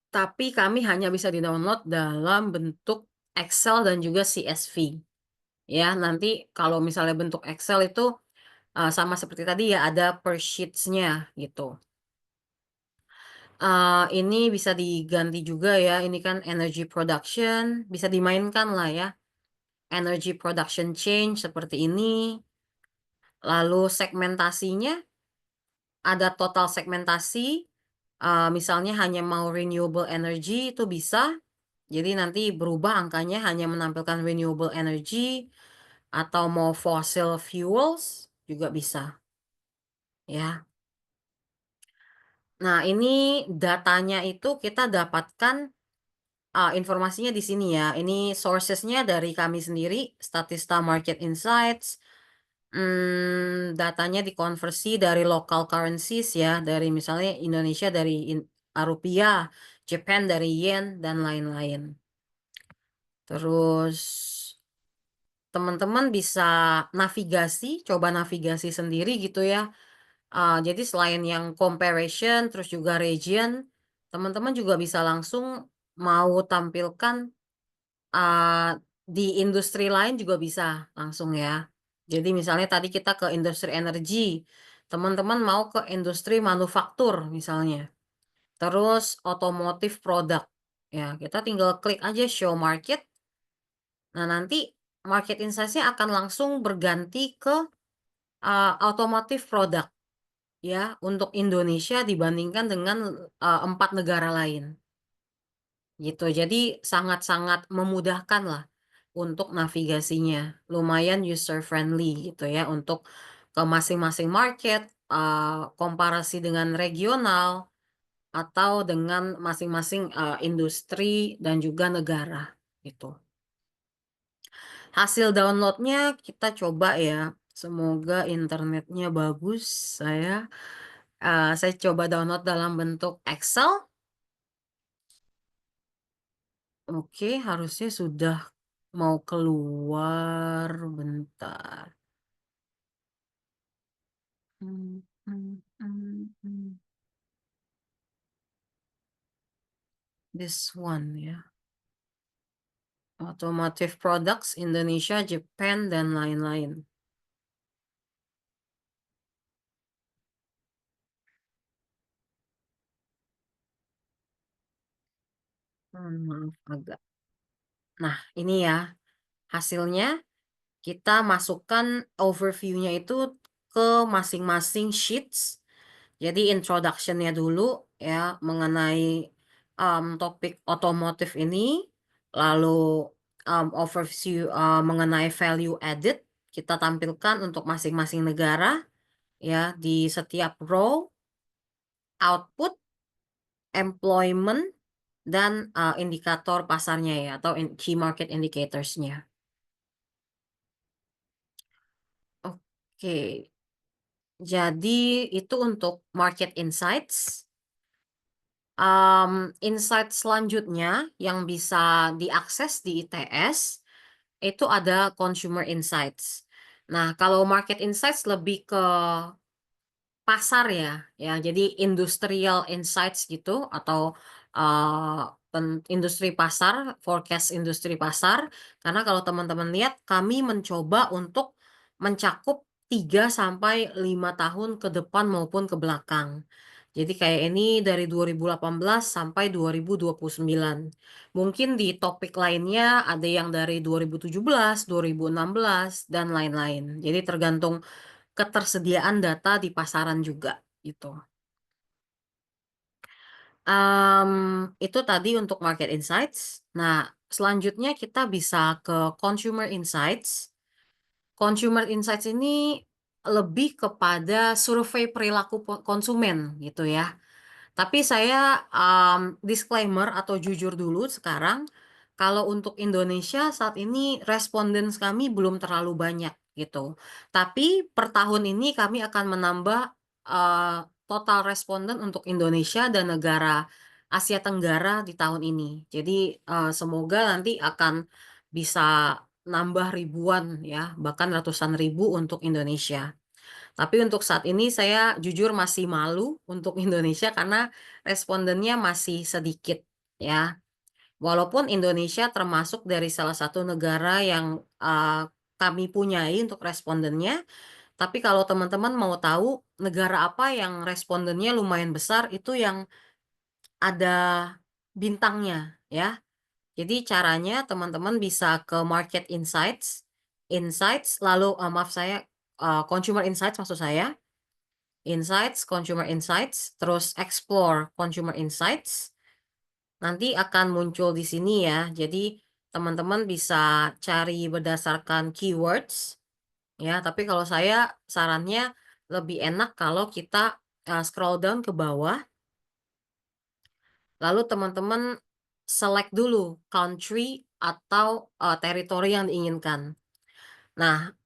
tapi kami hanya bisa di-download dalam bentuk Excel dan juga CSV. Ya, nanti kalau misalnya bentuk Excel itu sama seperti tadi ya, ada per sheets-nya gitu. Ini bisa diganti juga ya, ini kan energy production, bisa dimainkan lah ya. Energy production change seperti ini. Lalu segmentasinya, ada total segmentasi, misalnya hanya mau renewable energy itu bisa. Jadi nanti berubah angkanya hanya menampilkan renewable energy, atau mau fossil fuels juga bisa, ya. Nah, ini datanya itu kita dapatkan informasinya di sini ya. Ini sources-nya dari kami sendiri, Statista Market Insights. Datanya dikonversi dari local currencies ya, dari misalnya Indonesia dari rupiah, Japan dari yen, dan lain-lain. Terus teman-teman bisa navigasi, coba navigasi sendiri gitu ya. Jadi selain yang comparison, terus juga region, teman-teman juga bisa langsung mau tampilkan di industri lain juga bisa langsung ya. Jadi misalnya tadi kita ke industri energi, teman-teman mau ke industri manufaktur misalnya, terus otomotif produk. Ya, kita tinggal klik aja show market. Nah, nanti market insights-nya akan langsung berganti ke otomotif produk ya untuk Indonesia dibandingkan dengan 4 negara lain. Gitu. Jadi sangat-sangat memudahkan lah untuk navigasinya. Lumayan user friendly gitu ya untuk ke masing-masing market, komparasi dengan regional atau dengan masing-masing industri dan juga negara gitu. Hasil downloadnya kita coba ya. Semoga internetnya bagus. Saya coba download dalam bentuk Excel. Oke, harusnya sudah mau keluar, bentar. This one ya. Automotive products Indonesia, Japan, dan lain-lain. Maaf agak. Nah, ini ya hasilnya. Kita masukkan overview-nya itu ke masing-masing sheets. Jadi introduction-nya dulu ya mengenai topik otomotif ini, lalu overview mengenai value added kita tampilkan untuk masing-masing negara ya di setiap row, output, employment, dan indikator pasarnya ya atau key market indicators-nya. Oke. Jadi itu untuk market insights. Insight selanjutnya yang bisa diakses di ITS itu ada consumer insights. Nah, kalau market insights lebih ke pasar ya. Jadi industrial insights gitu atau industri pasar, forecast industri pasar. Karena kalau teman-teman lihat, kami mencoba untuk mencakup 3 sampai 5 tahun ke depan maupun ke belakang. Jadi kayak ini dari 2018 sampai 2029. Mungkin di topik lainnya ada yang dari 2017, 2016, dan lain-lain. Jadi tergantung ketersediaan data di pasaran juga gitu. Itu tadi untuk market insights. Nah, selanjutnya kita bisa ke consumer insights. Consumer insights ini lebih kepada survei perilaku konsumen gitu ya. Tapi saya disclaimer atau jujur dulu sekarang, kalau untuk Indonesia saat ini respondents kami belum terlalu banyak gitu. Tapi per tahun ini kami akan menambah total responden untuk Indonesia dan negara Asia Tenggara di tahun ini. Jadi semoga nanti akan bisa nambah ribuan ya, bahkan ratusan ribu untuk Indonesia. Tapi untuk saat ini saya jujur masih malu untuk Indonesia karena respondennya masih sedikit ya. Walaupun Indonesia termasuk dari salah satu negara yang kami punyai untuk respondennya, tapi kalau teman-teman mau tahu negara apa yang respondennya lumayan besar itu yang ada bintangnya ya. Jadi caranya teman-teman bisa ke Market Insights, lalu maaf saya Consumer Insights maksud saya. Insights, Consumer Insights, terus Explore Consumer Insights. Nanti akan muncul di sini ya. Jadi teman-teman bisa cari berdasarkan keywords ya. Tapi kalau saya sarannya lebih enak kalau kita scroll down ke bawah. Lalu teman-teman select dulu country atau teritori yang diinginkan. Nah,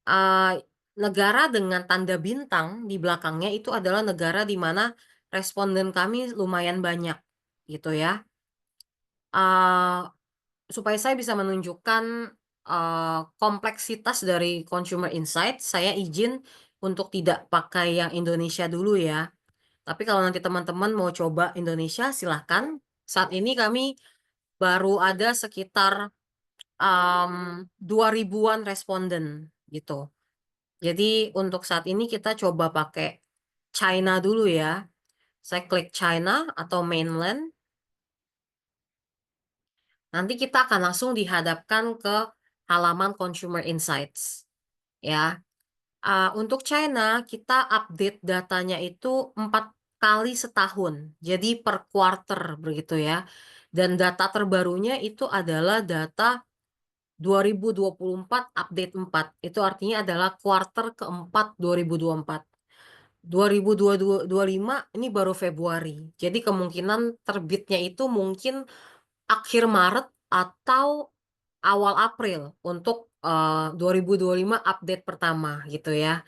negara dengan tanda bintang di belakangnya itu adalah negara di mana responden kami lumayan banyak, gitu ya. Supaya saya bisa menunjukkan kompleksitas dari consumer insight, saya izin untuk tidak pakai yang Indonesia dulu ya. Tapi kalau nanti teman-teman mau coba Indonesia, silahkan. Saat ini kami baru ada sekitar 2.000-an responden gitu. Jadi untuk saat ini kita coba pakai China dulu ya. Saya klik China atau mainland. Nanti kita akan langsung dihadapkan ke halaman Consumer Insights. Ya, untuk China kita update datanya itu 4 kali setahun. Jadi per quarter begitu ya. Dan data terbarunya itu adalah data 2024 update 4. Itu artinya adalah kuarter keempat 2024. 2025 ini baru Februari. Jadi kemungkinan terbitnya itu mungkin akhir Maret atau awal April untuk 2025 update pertama gitu ya.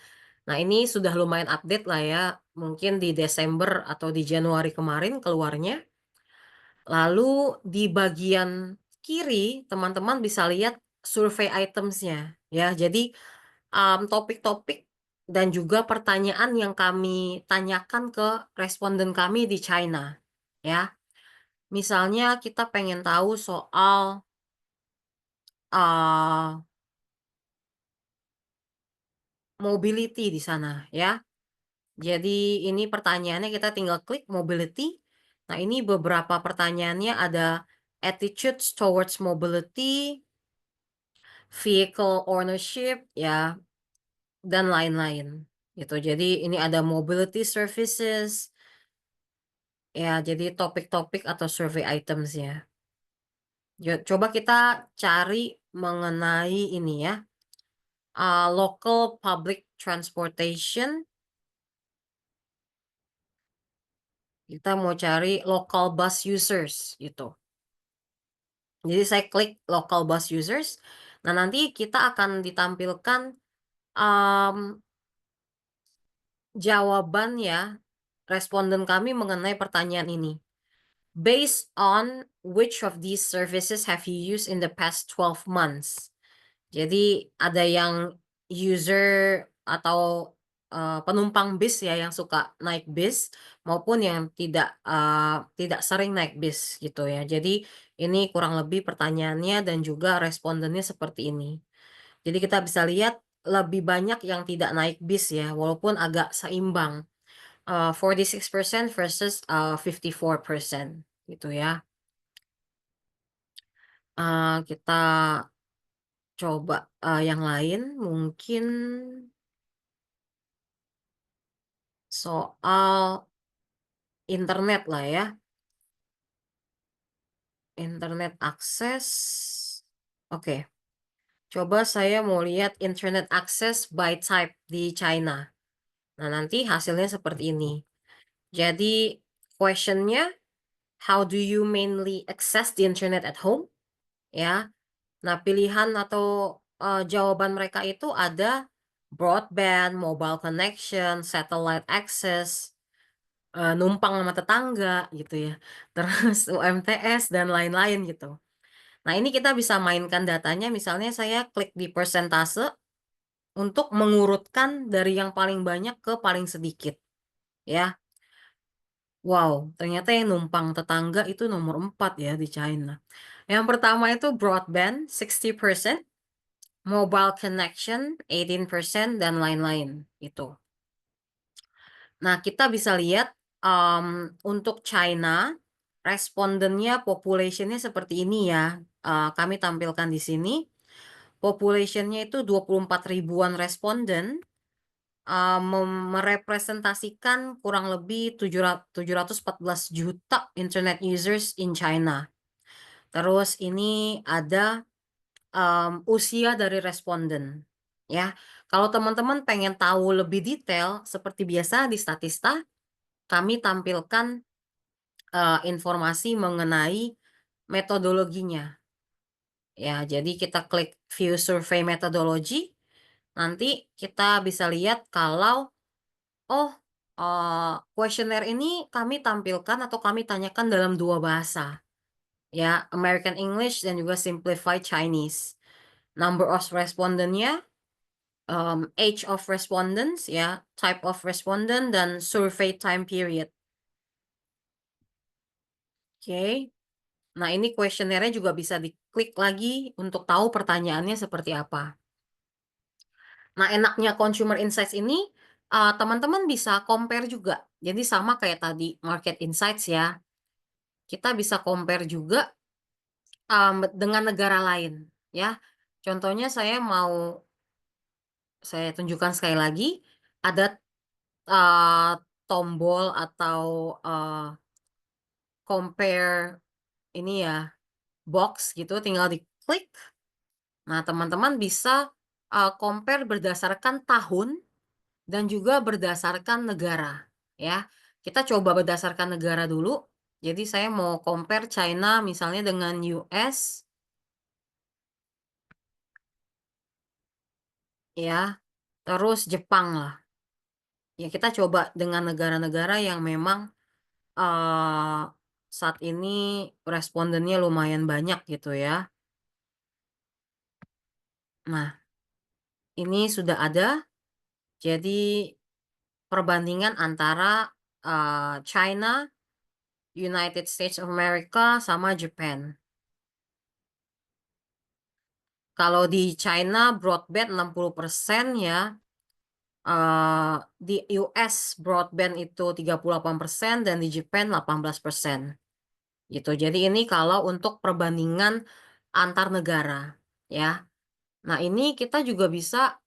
Nah, ini sudah lumayan update lah ya. Mungkin di Desember atau di Januari kemarin keluarnya. Lalu di bagian kiri teman-teman bisa lihat survei itemsnya ya. Jadi topik-topik dan juga pertanyaan yang kami tanyakan ke responden kami di China ya. Misalnya kita pengen tahu soal mobility di sana ya. Jadi ini pertanyaannya kita tinggal klik mobility. Nah, ini beberapa pertanyaannya ada attitudes towards mobility, vehicle ownership ya, dan lain-lain gitu. Jadi ini ada mobility services ya, jadi topik-topik atau survey items ya. Coba kita cari mengenai ini ya, local public transportation. Kita mau cari local bus users gitu. Jadi saya klik local bus users. Nah, nanti kita akan ditampilkan jawaban ya responden kami mengenai pertanyaan ini. Based on which of these services have you used in the past 12 months? Jadi ada yang user atau penumpang bis ya yang suka naik bis maupun yang tidak sering naik bis gitu ya. Jadi ini kurang lebih pertanyaannya dan juga respondennya seperti ini. Jadi kita bisa lihat lebih banyak yang tidak naik bis ya, walaupun agak seimbang. 46% versus 54% gitu ya. Kita coba yang lain mungkin soal internet lah ya. Internet akses. Oke. Coba saya mau lihat internet access by type di China. Nah, nanti hasilnya seperti ini. Jadi, questionnya, how do you mainly access the internet at home? Ya. Nah, pilihan atau jawaban mereka itu ada broadband, mobile connection, satellite access, numpang sama tetangga gitu ya. Terus UMTS dan lain-lain gitu. Nah, ini kita bisa mainkan datanya, misalnya saya klik di persentase untuk mengurutkan dari yang paling banyak ke paling sedikit, ya. Wow, ternyata yang numpang tetangga itu nomor 4 ya di China. Yang pertama itu broadband 60%, mobile connection 18%, dan lain-lain itu. Nah, kita bisa lihat untuk China, respondennya population-nya seperti ini ya. Kami tampilkan di sini. Population-nya itu 24 ribuan responden, merepresentasikan kurang lebih 714 juta internet users in China. Terus ini ada usia dari responden. Ya, kalau teman-teman pengen tahu lebih detail, seperti biasa di Statista, kami tampilkan informasi mengenai metodologinya. Ya, jadi kita klik View Survey Methodology. Nanti kita bisa lihat kalau, kuesioner ini kami tampilkan atau kami tanyakan dalam 2 bahasa, ya, American English dan juga Simplified Chinese. Number of respondennya, age of respondents, ya, type of respondent, dan survey time period. Oke. Nah, ini kuesionernya juga bisa diklik lagi untuk tahu pertanyaannya seperti apa. Nah, enaknya Consumer Insights ini, teman-teman bisa compare juga. Jadi sama kayak tadi Market Insights ya. Kita bisa compare juga dengan negara lain ya. Contohnya saya tunjukkan sekali lagi, ada tombol atau compare ini ya, box gitu, tinggal diklik. Nah, teman-teman bisa compare berdasarkan tahun dan juga berdasarkan negara, ya. Kita coba berdasarkan negara dulu. Jadi saya mau compare China misalnya dengan US, ya, terus Jepang lah. Ya, kita coba dengan negara-negara yang memang saat ini respondennya lumayan banyak gitu ya. Nah, ini sudah ada. Jadi perbandingan antara China, United States of America, sama Japan. Kalau di China broadband 60% ya, di US broadband itu 38% dan di Japan 18%. Gitu. Jadi ini kalau untuk perbandingan antar negara, ya. Nah, ini kita juga bisa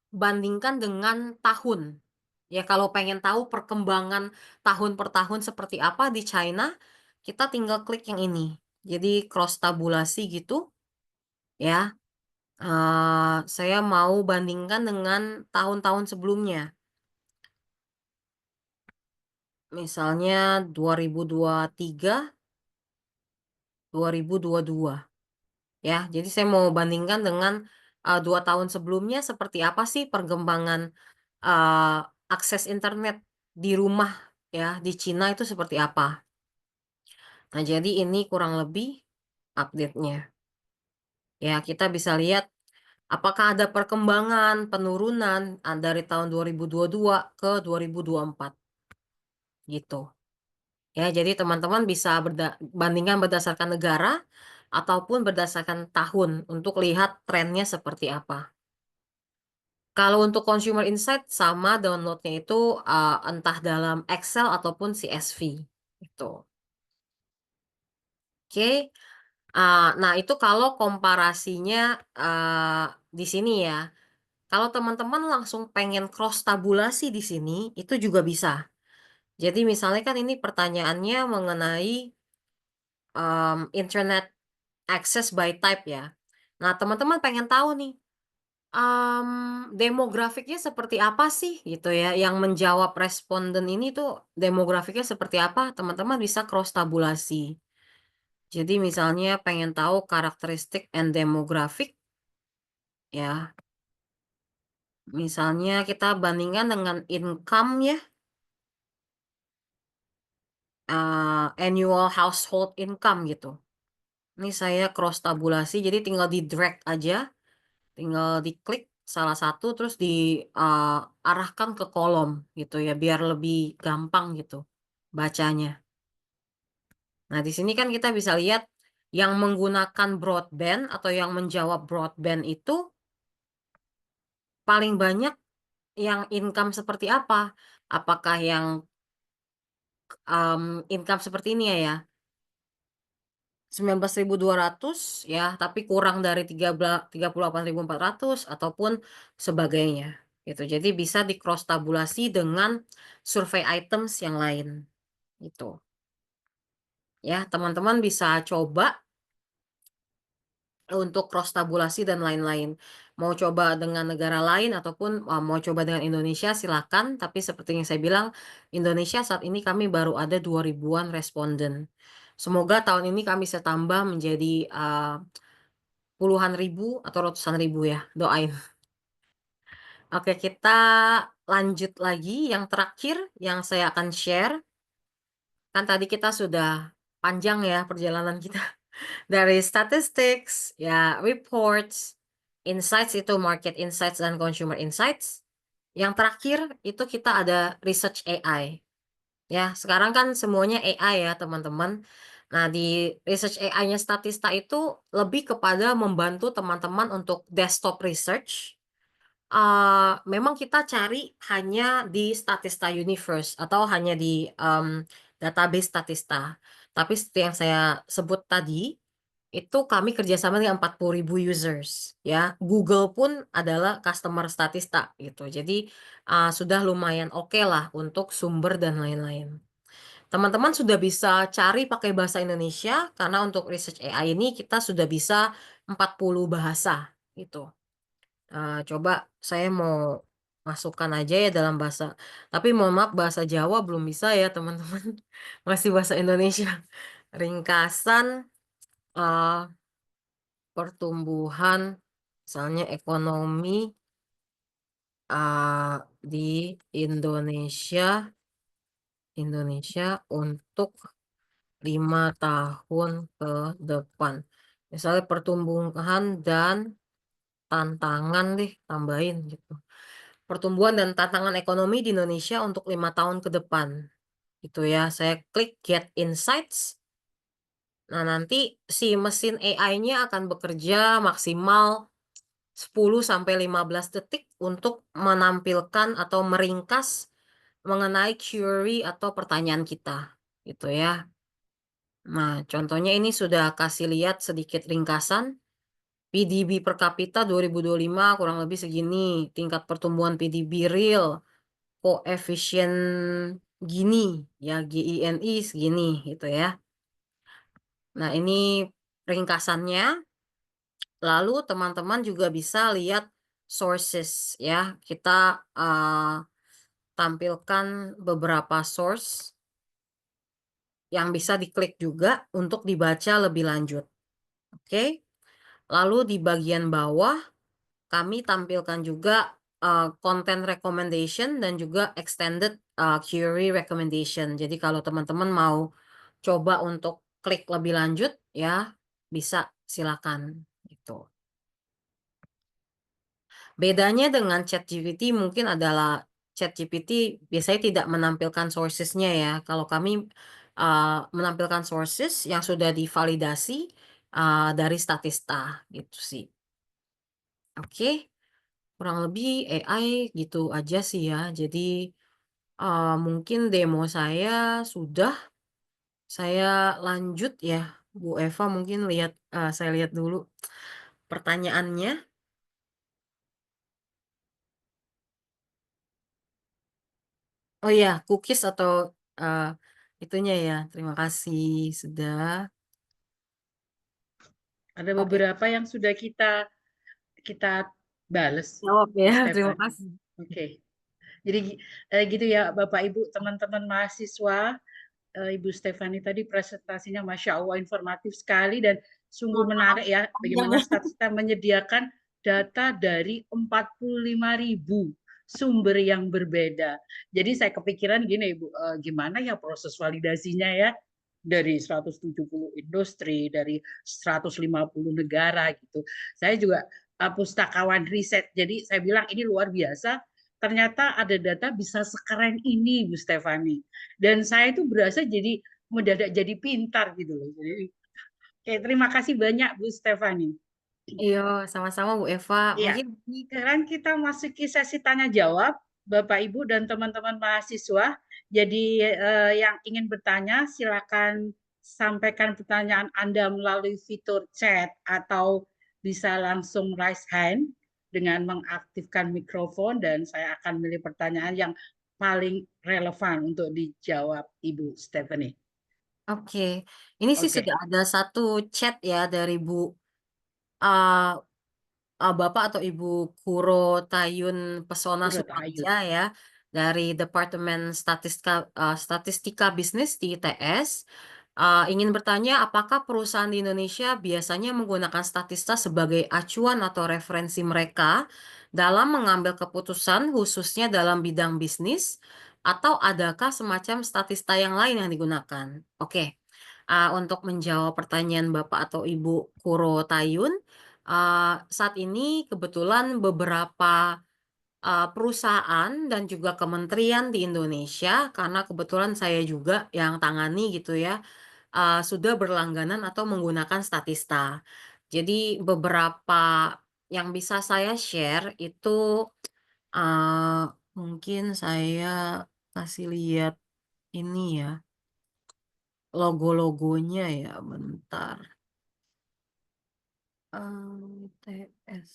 bandingkan dengan tahun. Ya, kalau pengen tahu perkembangan tahun per tahun seperti apa di China, kita tinggal klik yang ini. Jadi cross tabulasi gitu, ya. Saya mau bandingkan dengan tahun-tahun sebelumnya. Misalnya 2023, 2022. Ya, jadi saya mau bandingkan dengan 2 tahun sebelumnya seperti apa sih perkembangan akses internet di rumah ya, di Cina itu seperti apa. Nah, jadi ini kurang lebih update-nya. Ya, kita bisa lihat apakah ada perkembangan, penurunan dari tahun 2022 ke 2024. Gitu. Ya, jadi teman-teman bisa bandingkan berdasarkan negara ataupun berdasarkan tahun untuk lihat trennya seperti apa. Kalau untuk consumer insight sama downloadnya itu entah dalam Excel ataupun CSV itu. Oke. Nah itu kalau komparasinya di sini ya. Kalau teman-teman langsung pengen cross tabulasi di sini itu juga bisa. Jadi misalnya kan ini pertanyaannya mengenai internet access by type ya. Nah teman-teman pengen tahu nih demografiknya seperti apa sih gitu ya, yang menjawab responden ini tuh demografiknya seperti apa, teman-teman bisa cross tabulasi. Jadi misalnya pengen tahu karakteristik and demographic ya, misalnya kita bandingkan dengan income ya, annual household income gitu. Ini saya cross tabulasi, jadi tinggal di drag aja, tinggal diklik salah satu terus diarahkan ke kolom gitu ya, biar lebih gampang gitu bacanya. Nah, di sini kan kita bisa lihat yang menggunakan broadband atau yang menjawab broadband itu paling banyak yang income seperti apa? Apakah yang income seperti ini ya? 19.200 ya, tapi kurang dari 38.400 ataupun sebagainya gitu. Jadi bisa di cross tabulasi dengan survei items yang lain gitu. Ya, teman-teman bisa coba untuk cross tabulasi dan lain-lain. Mau coba dengan negara lain ataupun mau coba dengan Indonesia silakan, tapi seperti yang saya bilang, Indonesia saat ini kami baru ada 2.000-an responden. Semoga tahun ini kami bisa tambah menjadi puluhan ribu atau ratusan ribu ya, doain. Oke, kita lanjut lagi yang terakhir yang saya akan share. Kan tadi kita sudah panjang ya perjalanan kita. Dari statistics, ya reports, insights itu market insights dan consumer insights. Yang terakhir itu kita ada research AI. Ya, sekarang kan semuanya AI ya, teman-teman. Nah, di research AI-nya Statista itu lebih kepada membantu teman-teman untuk desktop research. Memang kita cari hanya di Statista Universe atau hanya di database Statista. Tapi seperti yang saya sebut tadi, itu kami kerjasama dengan 40.000 users ya. Google pun adalah customer Statista gitu. Jadi sudah lumayan oke lah untuk sumber dan lain-lain. Teman-teman sudah bisa cari pakai bahasa Indonesia karena untuk research AI ini kita sudah bisa 40 bahasa gitu. Coba saya mau masukkan aja ya dalam bahasa. Tapi mohon maaf bahasa Jawa belum bisa ya teman-teman. Masih bahasa Indonesia. Ringkasan pertumbuhan misalnya ekonomi di Indonesia untuk 5 tahun ke depan. Misalnya pertumbuhan dan tantangan deh, tambahin gitu. Pertumbuhan dan tantangan ekonomi di Indonesia untuk 5 tahun ke depan. Gitu ya, saya klik Get Insights. Nah, nanti si mesin AI-nya akan bekerja maksimal 10-15 detik untuk menampilkan atau meringkas mengenai query atau pertanyaan kita. Gitu ya. Nah, contohnya ini sudah kasih lihat sedikit ringkasan. PDB per kapita 2025 kurang lebih segini. Tingkat pertumbuhan PDB real, koefisien gini, ya GINI segini gitu ya. Nah, ini ringkasannya. Lalu teman-teman juga bisa lihat sources ya. Kita tampilkan beberapa source yang bisa diklik juga untuk dibaca lebih lanjut. Oke. Lalu di bagian bawah kami tampilkan juga content recommendation dan juga extended query recommendation. Jadi kalau teman-teman mau coba untuk klik lebih lanjut ya bisa silakan gitu. Bedanya dengan ChatGPT mungkin adalah ChatGPT biasanya tidak menampilkan sources-nya ya. Kalau kami menampilkan sources yang sudah divalidasi dari Statista gitu sih. Oke. kurang lebih AI gitu aja sih ya. Jadi mungkin demo saya sudah, saya lanjut ya, Bu Eva mungkin lihat, saya lihat dulu pertanyaannya. Oh iya, cookies atau itunya ya. Terima kasih sudah. Ada Oke, beberapa yang sudah kita bales, jawab Bu ya. Terima Stefan. kasih. Oke. Jadi gitu ya Bapak Ibu teman-teman mahasiswa, Ibu Stefani tadi presentasinya Masya Allah informatif sekali dan sungguh Maaf, menarik ya panjang bagaimana ya. Statista menyediakan data dari 45.000 sumber yang berbeda. Jadi saya kepikiran gini Ibu, gimana ya proses validasinya ya dari 170 industri, dari 150 negara gitu. Saya juga pustakawan riset, jadi saya bilang ini luar biasa. Ternyata ada data bisa sekeren ini, Bu Stefani. Dan saya itu berasa jadi mendadak jadi pintar gitu loh. Jadi, oke, terima kasih banyak Bu Stefani. Iya, sama-sama Bu Eva. Iya, Mungkin sekarang kita masuki sesi tanya jawab, Bapak Ibu dan teman-teman mahasiswa. Jadi yang ingin bertanya silakan sampaikan pertanyaan Anda melalui fitur chat atau bisa langsung raise hand dengan mengaktifkan mikrofon dan saya akan milih pertanyaan yang paling relevan untuk dijawab Ibu Stephanie. oke. Ini sih Oke, sudah ada satu chat ya dari uh, Bapak atau Ibu Kuro Tayun Pesona Pura Tahayu. Suparja ya, dari Departemen Statistika Bisnis di ITS. Ingin bertanya apakah perusahaan di Indonesia biasanya menggunakan Statista sebagai acuan atau referensi mereka dalam mengambil keputusan khususnya dalam bidang bisnis, atau adakah semacam Statista yang lain yang digunakan? Oke. Untuk menjawab pertanyaan Bapak atau Ibu Kuro Tayun, saat ini kebetulan beberapa perusahaan dan juga kementerian di Indonesia, karena kebetulan saya juga yang tangani gitu ya, sudah berlangganan atau menggunakan Statista. Jadi beberapa yang bisa saya share itu, eee, mungkin saya kasih lihat ini ya, logo-logonya ya, bentar. ITS.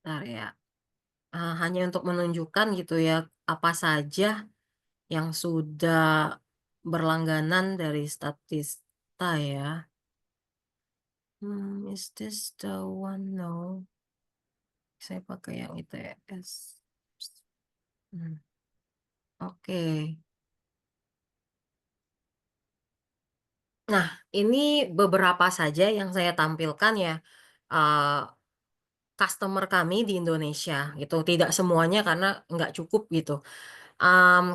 Bentar ya. Hanya untuk menunjukkan gitu ya, apa saja yang sudah berlangganan dari Statista ya. Is this the one? No. Saya pakai yang ITS. Oke. Nah, ini beberapa saja yang saya tampilkan ya, eee, customer kami di Indonesia gitu. Tidak semuanya karena nggak cukup gitu.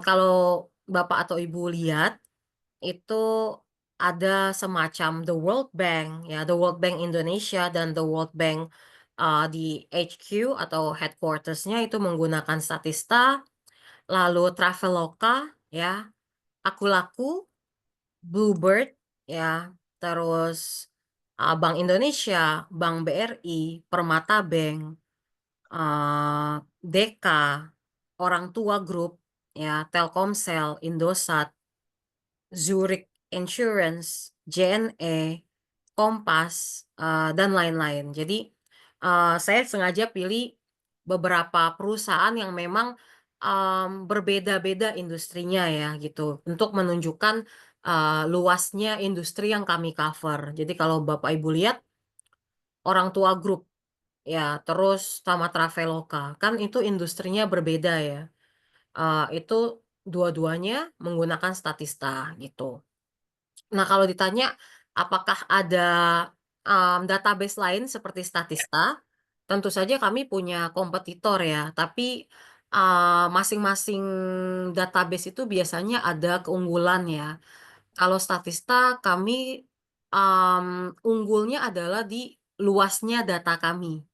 Kalau Bapak atau Ibu lihat, itu ada semacam The World Bank ya, The World Bank Indonesia dan The World Bank, di HQ atau headquarters-nya itu menggunakan Statista, lalu Traveloka ya, Akulaku, Bluebird ya, terus, Bank Indonesia, Bank BRI, Permata Bank, Deka, Orang Tua Group ya, Telkomsel, Indosat, Zurich Insurance, JNE, Kompas, dan lain-lain. Jadi, saya sengaja pilih beberapa perusahaan yang memang, berbeda-beda industrinya ya gitu, untuk menunjukkan, luasnya industri yang kami cover. Jadi kalau Bapak Ibu lihat, Orang Tua Group ya, terus sama Traveloka, kan itu industrinya berbeda ya, itu dua-duanya menggunakan Statista gitu. Nah, kalau ditanya apakah ada, database lain seperti Statista, tentu saja kami punya kompetitor ya, tapi, masing-masing database itu biasanya ada keunggulan ya. Kalau Statista kami, unggulnya adalah di luasnya data kami,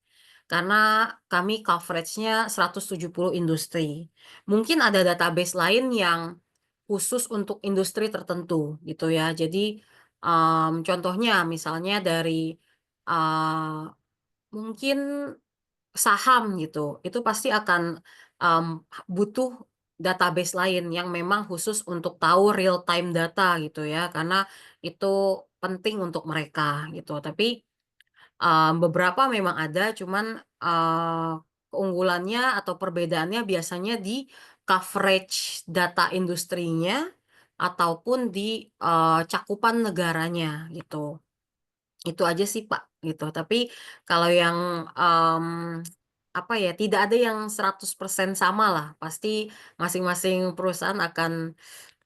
karena kami coverage-nya 170 industri. Mungkin ada database lain yang khusus untuk industri tertentu gitu ya. Jadi, contohnya misalnya dari uh, mungkin saham gitu, itu pasti akan butuh database lain yang memang khusus untuk tahu real time data gitu ya, karena itu penting untuk mereka gitu. Tapi beberapa memang ada, cuman keunggulannya atau perbedaannya biasanya di coverage data industrinya ataupun di cakupan negaranya gitu. Itu aja sih, Pak, gitu. Tapi kalau yang, apa ya, tidak ada yang 100% sama lah. Pasti masing-masing perusahaan akan,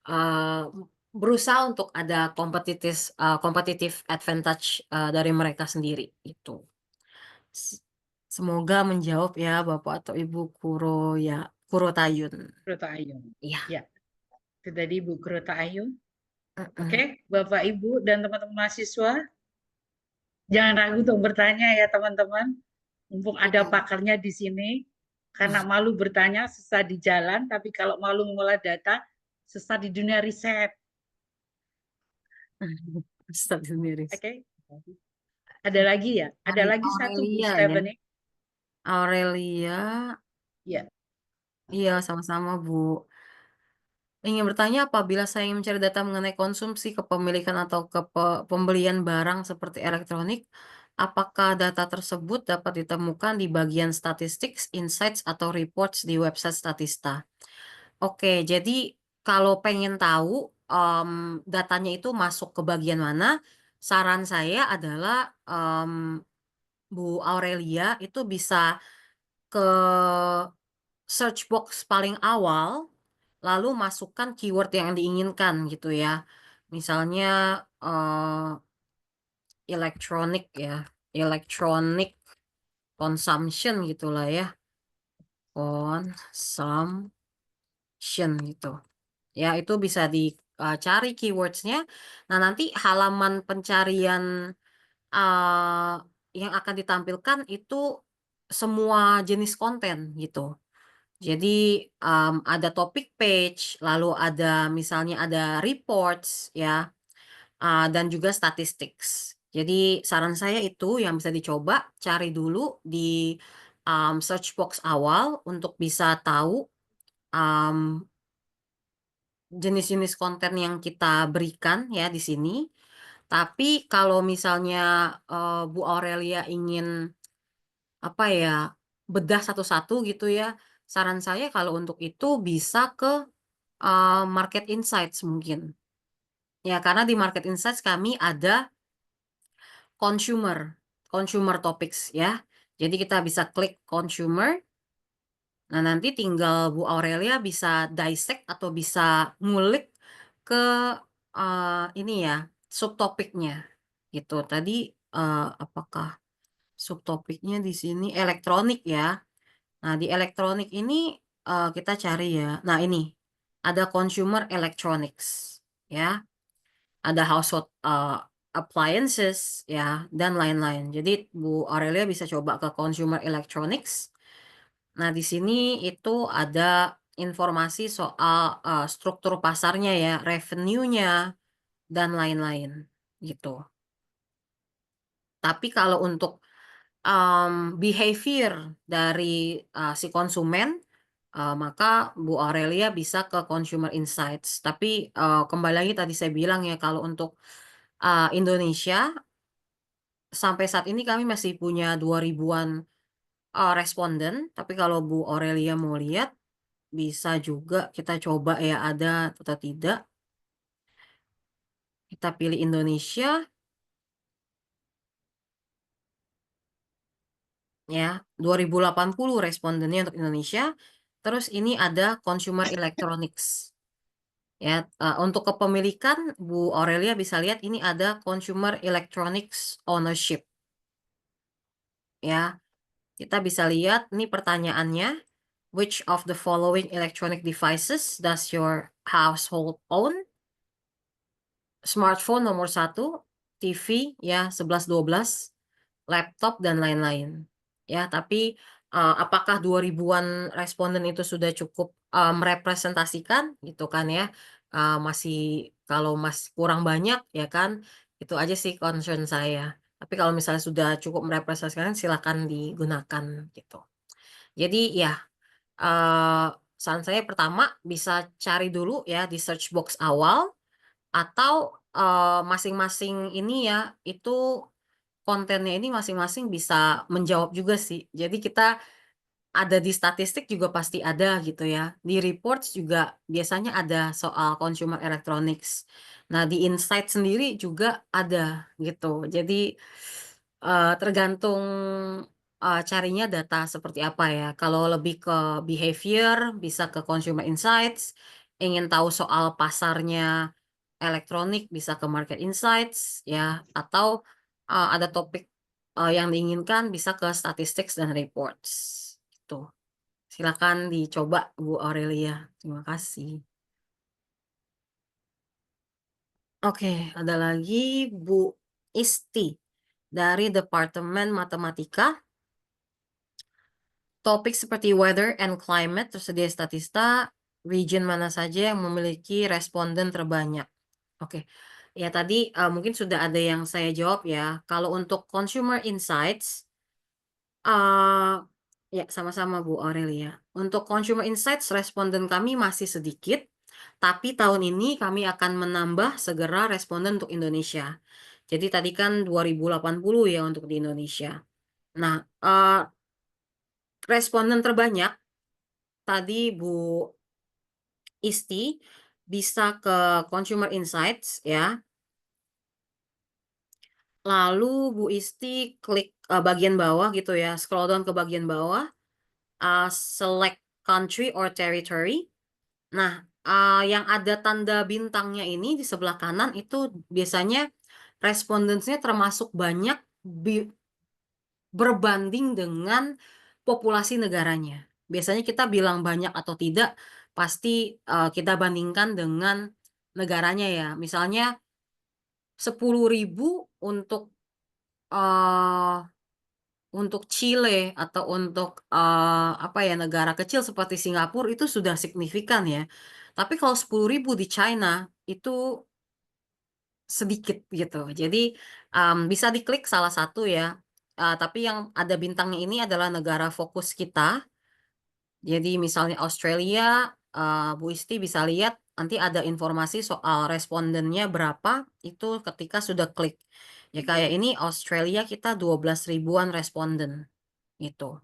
eee, berusaha untuk ada competitive advantage, dari mereka sendiri, gitu. S Semoga menjawab ya Bapak atau Ibu Kurotayun. Kurota Ayun. Iya, Ya, itu tadi Bu Kurota Ayun. mhm. Oke, Bapak, Ibu, dan teman-teman mahasiswa, jangan ragu untuk bertanya ya teman-teman. Mumpung ada Mhm. pakarnya di sini, karena malu bertanya susah di jalan, tapi kalau malu mengolah data susah di dunia riset. Ustaz sendiri. Oke, ada lagi ya? Ada lagi satu Bu Aurelia ya? Stephanie. Aurelia, Ya, iya sama-sama Bu. Ingin bertanya apabila saya ingin mencari data mengenai konsumsi, kepemilikan atau pembelian barang seperti elektronik, apakah data tersebut dapat ditemukan di bagian statistics, insights, atau reports di website Statista? Oke, jadi kalau pengen tahu datanya itu masuk ke bagian mana, saran saya adalah Bu Aurelia itu bisa ke search box paling awal, lalu masukkan keyword yang diinginkan gitu ya. Misalnya elektronik ya, electronic consumption gitulah ya, consumption gitu. Ya itu bisa dicari keywords-nya. Nah nanti halaman pencarian eee, yang akan ditampilkan itu semua jenis konten gitu. Jadi, ada topic page, lalu ada misalnya ada reports ya, dan juga statistics. Jadi saran saya itu yang bisa dicoba cari dulu di, search box awal untuk bisa tahu, mmm, jenis-jenis konten yang kita berikan ya di sini. Tapi kalau misalnya, Bu Aurelia ingin, apa ya, bedah satu-satu gitu ya, saran saya kalau untuk itu bisa ke Market Insights mungkin. Ya, karena di Market Insights kami ada consumer topics ya. Jadi kita bisa klik consumer, nah nanti tinggal Bu Aurelia bisa dissect atau bisa ngulik ke, ini ya, subtopiknya gitu. Tadi, apakah subtopiknya di sini elektronik ya. Nah di elektronik ini, kita cari ya, nah ini, ada consumer electronics ya. Ada household, appliances ya, dan lain-lain. Jadi Bu Aurelia bisa coba ke consumer electronics. Nah, di sini itu ada informasi soal, struktur pasarnya ya, revenue-nya, dan lain-lain, gitu. Tapi kalau untuk, behavior dari, si konsumen, maka Bu Aurelia bisa ke consumer insights. Tapi, kembali lagi tadi saya bilang ya, kalau untuk Indonesia, sampai saat ini kami masih punya 2 ribuan responden, tapi kalau Bu Aurelia mau lihat, bisa juga kita coba ya ada atau tidak. Kita pilih Indonesia, ya, 2080 respondennya untuk Indonesia. Terus ini ada consumer electronics. Ya, untuk kepemilikan Bu Aurelia bisa lihat ini ada consumer electronics ownership. Ya, kita bisa lihat ini pertanyaannya. Which of the following electronic devices does your household own? Smartphone nomor 1, TV ya 11-12, laptop dan lain-lain. Ya, tapi apakah 2 ribuan responden itu sudah cukup merepresentasikan gitu kan ya? Masih kalau masih kurang banyak ya kan, itu aja sih concern saya. Tapi kalau misalnya sudah cukup merepresentasikan, silakan digunakan gitu. Jadi ya, saran saya pertama bisa cari dulu ya di search box awal atau, masing-masing ini ya, itu kontennya ini masing-masing bisa menjawab juga sih. Jadi kita ada di statistik juga pasti ada gitu ya. Di reports juga biasanya ada soal consumer electronics. Nah, di insight sendiri juga ada gitu. Jadi, tergantung, carinya data seperti apa ya. Kalau lebih ke behavior bisa ke consumer insights, ingin tahu soal pasarnya elektronik bisa ke market insights ya, atau, ada topik, yang diinginkan bisa ke statistics dan reports, gitu. Silakan dicoba Bu Aurelia, terima kasih. Oke, ada lagi Bu Isti dari Departemen Matematika. Topik seperti weather and climate tersedia statista, region mana saja yang memiliki responden terbanyak. Oke, ya tadi, mungkin sudah ada yang saya jawab ya. Kalau untuk consumer insights, eee, ya sama-sama Bu Aurelia. Untuk consumer insights responden kami masih sedikit, tapi tahun ini kami akan menambah segera responden untuk Indonesia. Jadi tadi kan 2080 ya untuk di Indonesia. Nah, responden terbanyak tadi Bu Isti bisa ke consumer insights ya. Lalu Bu Isti klik, bagian bawah gitu ya, scroll down ke bagian bawah, select country or territory. Nah, yang ada tanda bintangnya ini di sebelah kanan itu biasanya respondents-nya termasuk banyak berbanding dengan populasi negaranya. Biasanya kita bilang banyak atau tidak, pasti, kita bandingkan dengan negaranya ya. Misalnya 10.000 eee, untuk Chile atau untuk, apa ya, negara kecil seperti Singapura itu sudah signifikan ya. Tapi kalau 10.000 di China itu sedikit gitu. Jadi, bisa diklik salah satu ya, tapi yang ada bintangnya ini adalah negara fokus kita. Jadi misalnya Australia, Bu Isti bisa lihat nanti ada informasi soal respondennya berapa, itu ketika sudah klik. Ya kayak ini Australia kita 12 ribuan responden, gitu.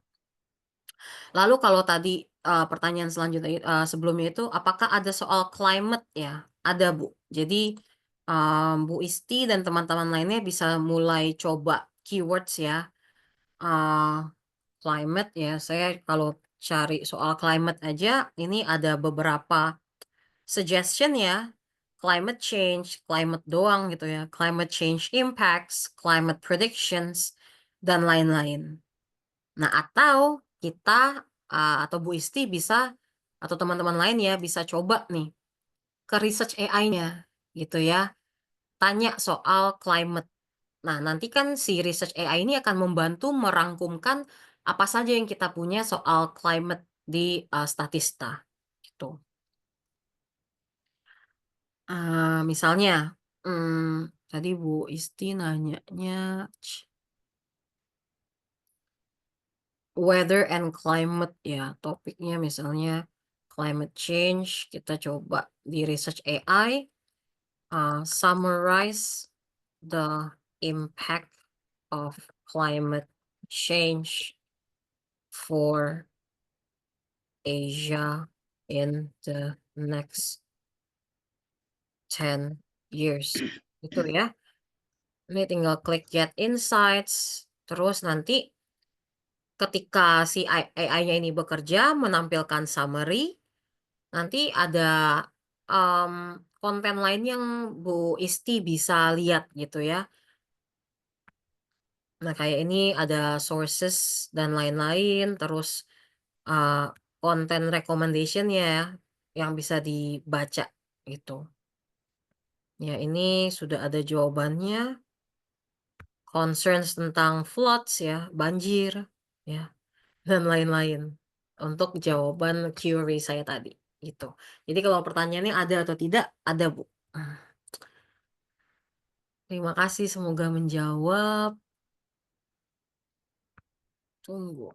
Lalu kalau tadi, pertanyaan selanjutnya, sebelumnya itu apakah ada soal climate ya? Ada Bu. Jadi, Bu Isti dan teman-teman lainnya bisa mulai coba keywords ya, eee, climate ya, saya kalau cari soal climate aja, ini ada beberapa suggestion ya, climate change, climate doang gitu ya, climate change impacts, climate predictions, dan lain-lain. Nah, atau kita, atau Bu Isti bisa atau teman-teman lain ya, bisa coba nih ke research AI-nya gitu ya, tanya soal climate. Nah, nanti kan si research AI ini akan membantu merangkumkan apa saja yang kita punya soal climate di, Statista, gitu. Misalnya, tadi Bu Isti nanyanya weather and climate ya, topiknya misalnya climate change, kita coba di research AI, summarize the impact of climate change for Asia in the next 10 years. Itu ya. Ini tinggal klik get insights, terus nanti ketika si AI-nya ini bekerja menampilkan summary, nanti ada, konten lain yang Bu Isti bisa lihat gitu ya. Nah, kayak ini ada sources dan lain-lain, terus, eee, konten recommendation ya, yang bisa dibaca gitu. Ya, ini sudah ada jawabannya, concerns tentang floods ya, banjir, ya, dan lain-lain, untuk jawaban query saya tadi, gitu. Jadi kalau pertanyaannya ada atau tidak, ada Bu. Terima kasih semoga menjawab. Tunggu.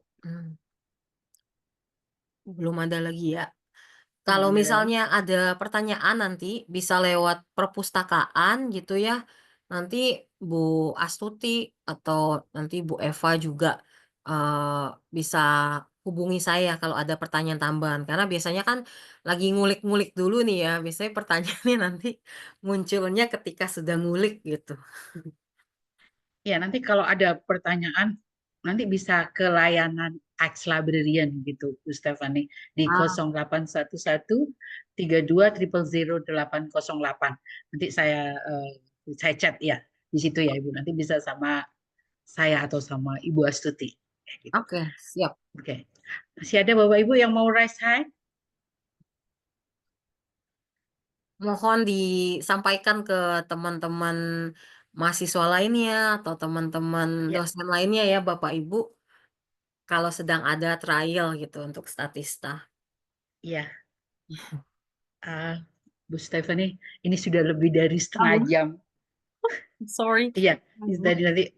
Belum ada lagi ya. Belum Kalau ada lagi. misalnya ada pertanyaan nanti bisa lewat perpustakaan gitu ya. Nanti Bu Astuti atau nanti Bu Eva juga bisa hubungi saya kalau ada pertanyaan tambahan. Karena biasanya kan lagi ngulik-ngulik dulu nih ya. Biasanya pertanyaannya nanti munculnya ketika sudah ngulik gitu. Ya, nanti kalau ada pertanyaan, nanti bisa ke layanan Ask Librarian gitu, Bu Stephanie, di Ah, 0811 32 000 808. Nanti saya chat ya di situ ya Ibu. Nanti bisa sama saya atau sama Ibu Astuti. Kayak gitu. oke, siap. Oke. Masih ada Bapak Ibu yang mau raise hand? Mohon disampaikan ke teman-teman mahasiswa lainnya atau teman-teman Ya, dosen lainnya ya Bapak Ibu kalau sedang ada trial gitu untuk statista. ya. Bu Stephanie, ini sudah lebih dari setengah jam. Sorry. Iya,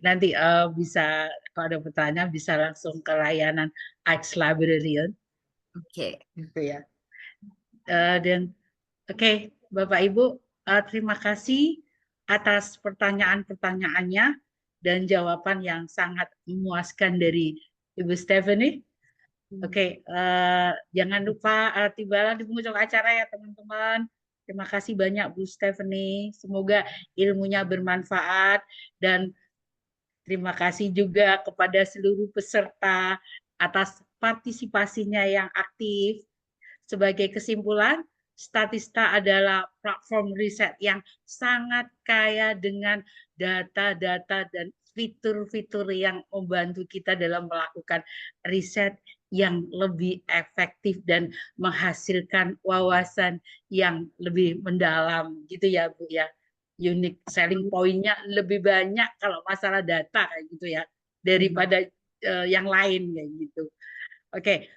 nanti bisa kalau ada pertanyaan bisa langsung ke layanan Ask Librarian, Oke. gitu ya. Dan oke, Bapak Ibu, terima kasih atas pertanyaan-pertanyaannya dan jawaban yang sangat memuaskan dari Ibu Stephanie. Oke, jangan lupa tibalah di penghujung acara ya teman-teman. Terima kasih banyak Bu Stephanie. Semoga ilmunya bermanfaat dan terima kasih juga kepada seluruh peserta atas partisipasinya yang aktif. Sebagai kesimpulan, Statista adalah platform riset yang sangat kaya dengan data-data dan fitur-fitur yang membantu kita dalam melakukan riset yang lebih efektif dan menghasilkan wawasan yang lebih mendalam gitu ya Bu ya. Unique selling point-nya lebih banyak kalau masalah data kayak gitu ya daripada yang lain kayak gitu. Oke,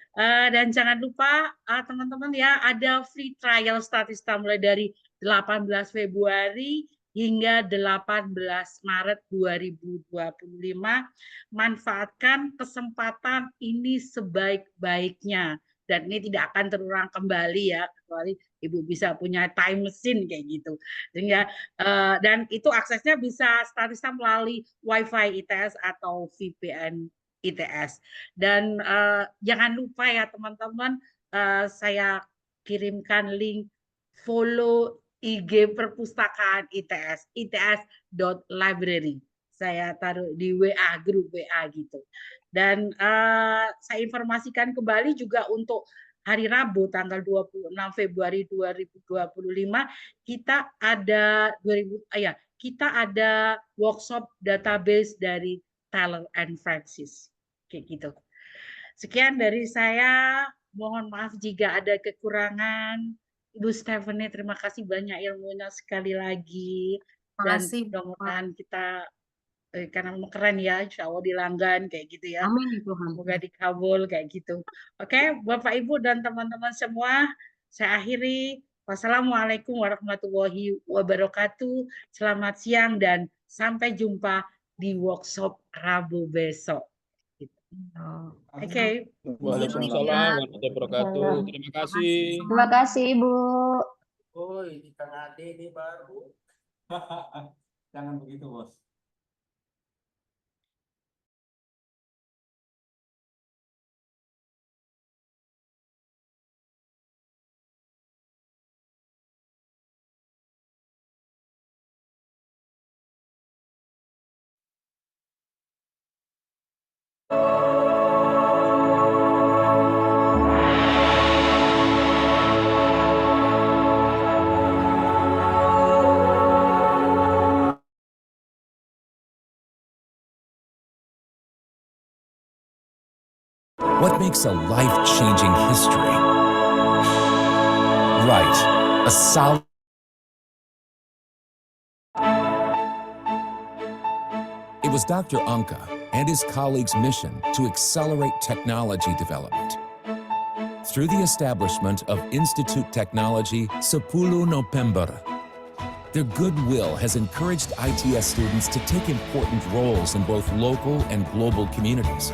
dan jangan lupa teman-teman ya ada free trial Statista mulai dari 18 Februari hingga 18 Maret 2025. Manfaatkan kesempatan ini sebaik-baiknya. Dan ini tidak akan terulang kembali ya, kecuali Ibu bisa punya time machine kayak gitu. Sehingga dan itu aksesnya bisa Statista melalui Wi-Fi ITS atau VPN ITS. Dan jangan lupa ya teman-teman, saya kirimkan link follow IG perpustakaan ITS, its.library. Saya taruh di WA, grup WA gitu. Dan saya informasikan kembali juga untuk hari Rabu tanggal 26 Februari 2025 kita ada workshop database dari Taylor and Francis. Kayak gitu. Sekian dari saya. Mohon maaf jika ada kekurangan. Ibu Stephanie, terima kasih banyak ilmunya sekali lagi. Dan Makasih. mudah-mudahan kita karena keren ya, insya Allah dilanggan kayak gitu ya. Amin ya Tuhan. Semoga dikabul kayak gitu. Oke, Bapak Ibu dan teman-teman semua, saya akhiri. Wassalamualaikum warahmatullahi wabarakatuh. Selamat siang dan sampai jumpa di workshop Rabu besok. Oke. Waalaikumsalam warahmatullahi wabarakatuh. Terima kasih. Terima kasih Ibu. Woi, di tengah ini baru. Jangan begitu, Bos. What makes a life-changing history? Right, a solid. It was Dr. Anka and his colleagues' mission to accelerate technology development. Through the establishment of Institute Technology 10 November, Their goodwill has encouraged ITS students to take important roles in both local and global communities.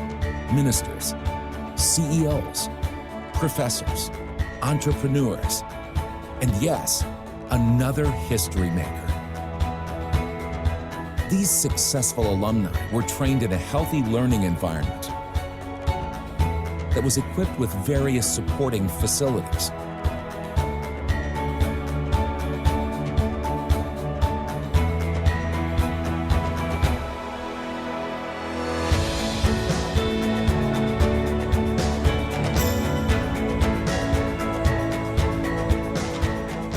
Ministers, CEOs, professors, entrepreneurs, and yes, another history maker. These successful alumni were trained in a healthy learning environment that was equipped with various supporting facilities.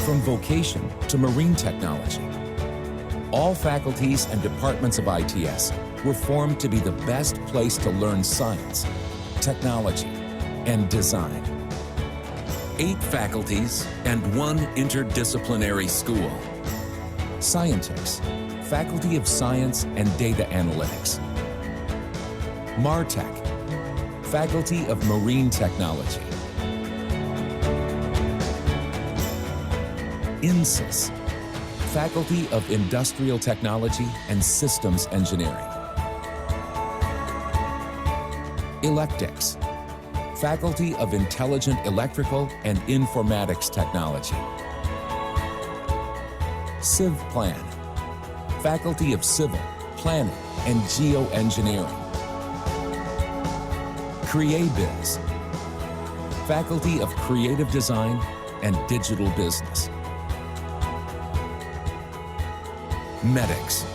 From vocation to marine technology, all faculties and departments of ITS were formed to be the best place to learn science, technology, and design. 8 faculties and 1 interdisciplinary school. Scientix, Faculty of Science and Data Analytics. MARTech, Faculty of Marine Technology. INSYS, Faculty of Industrial Technology and Systems Engineering. Electix, Faculty of Intelligent Electrical and Informatics Technology. CivPlan, Faculty of Civil, Planning, and Geoengineering. CreaBiz, Faculty of Creative Design and Digital Business. Medix,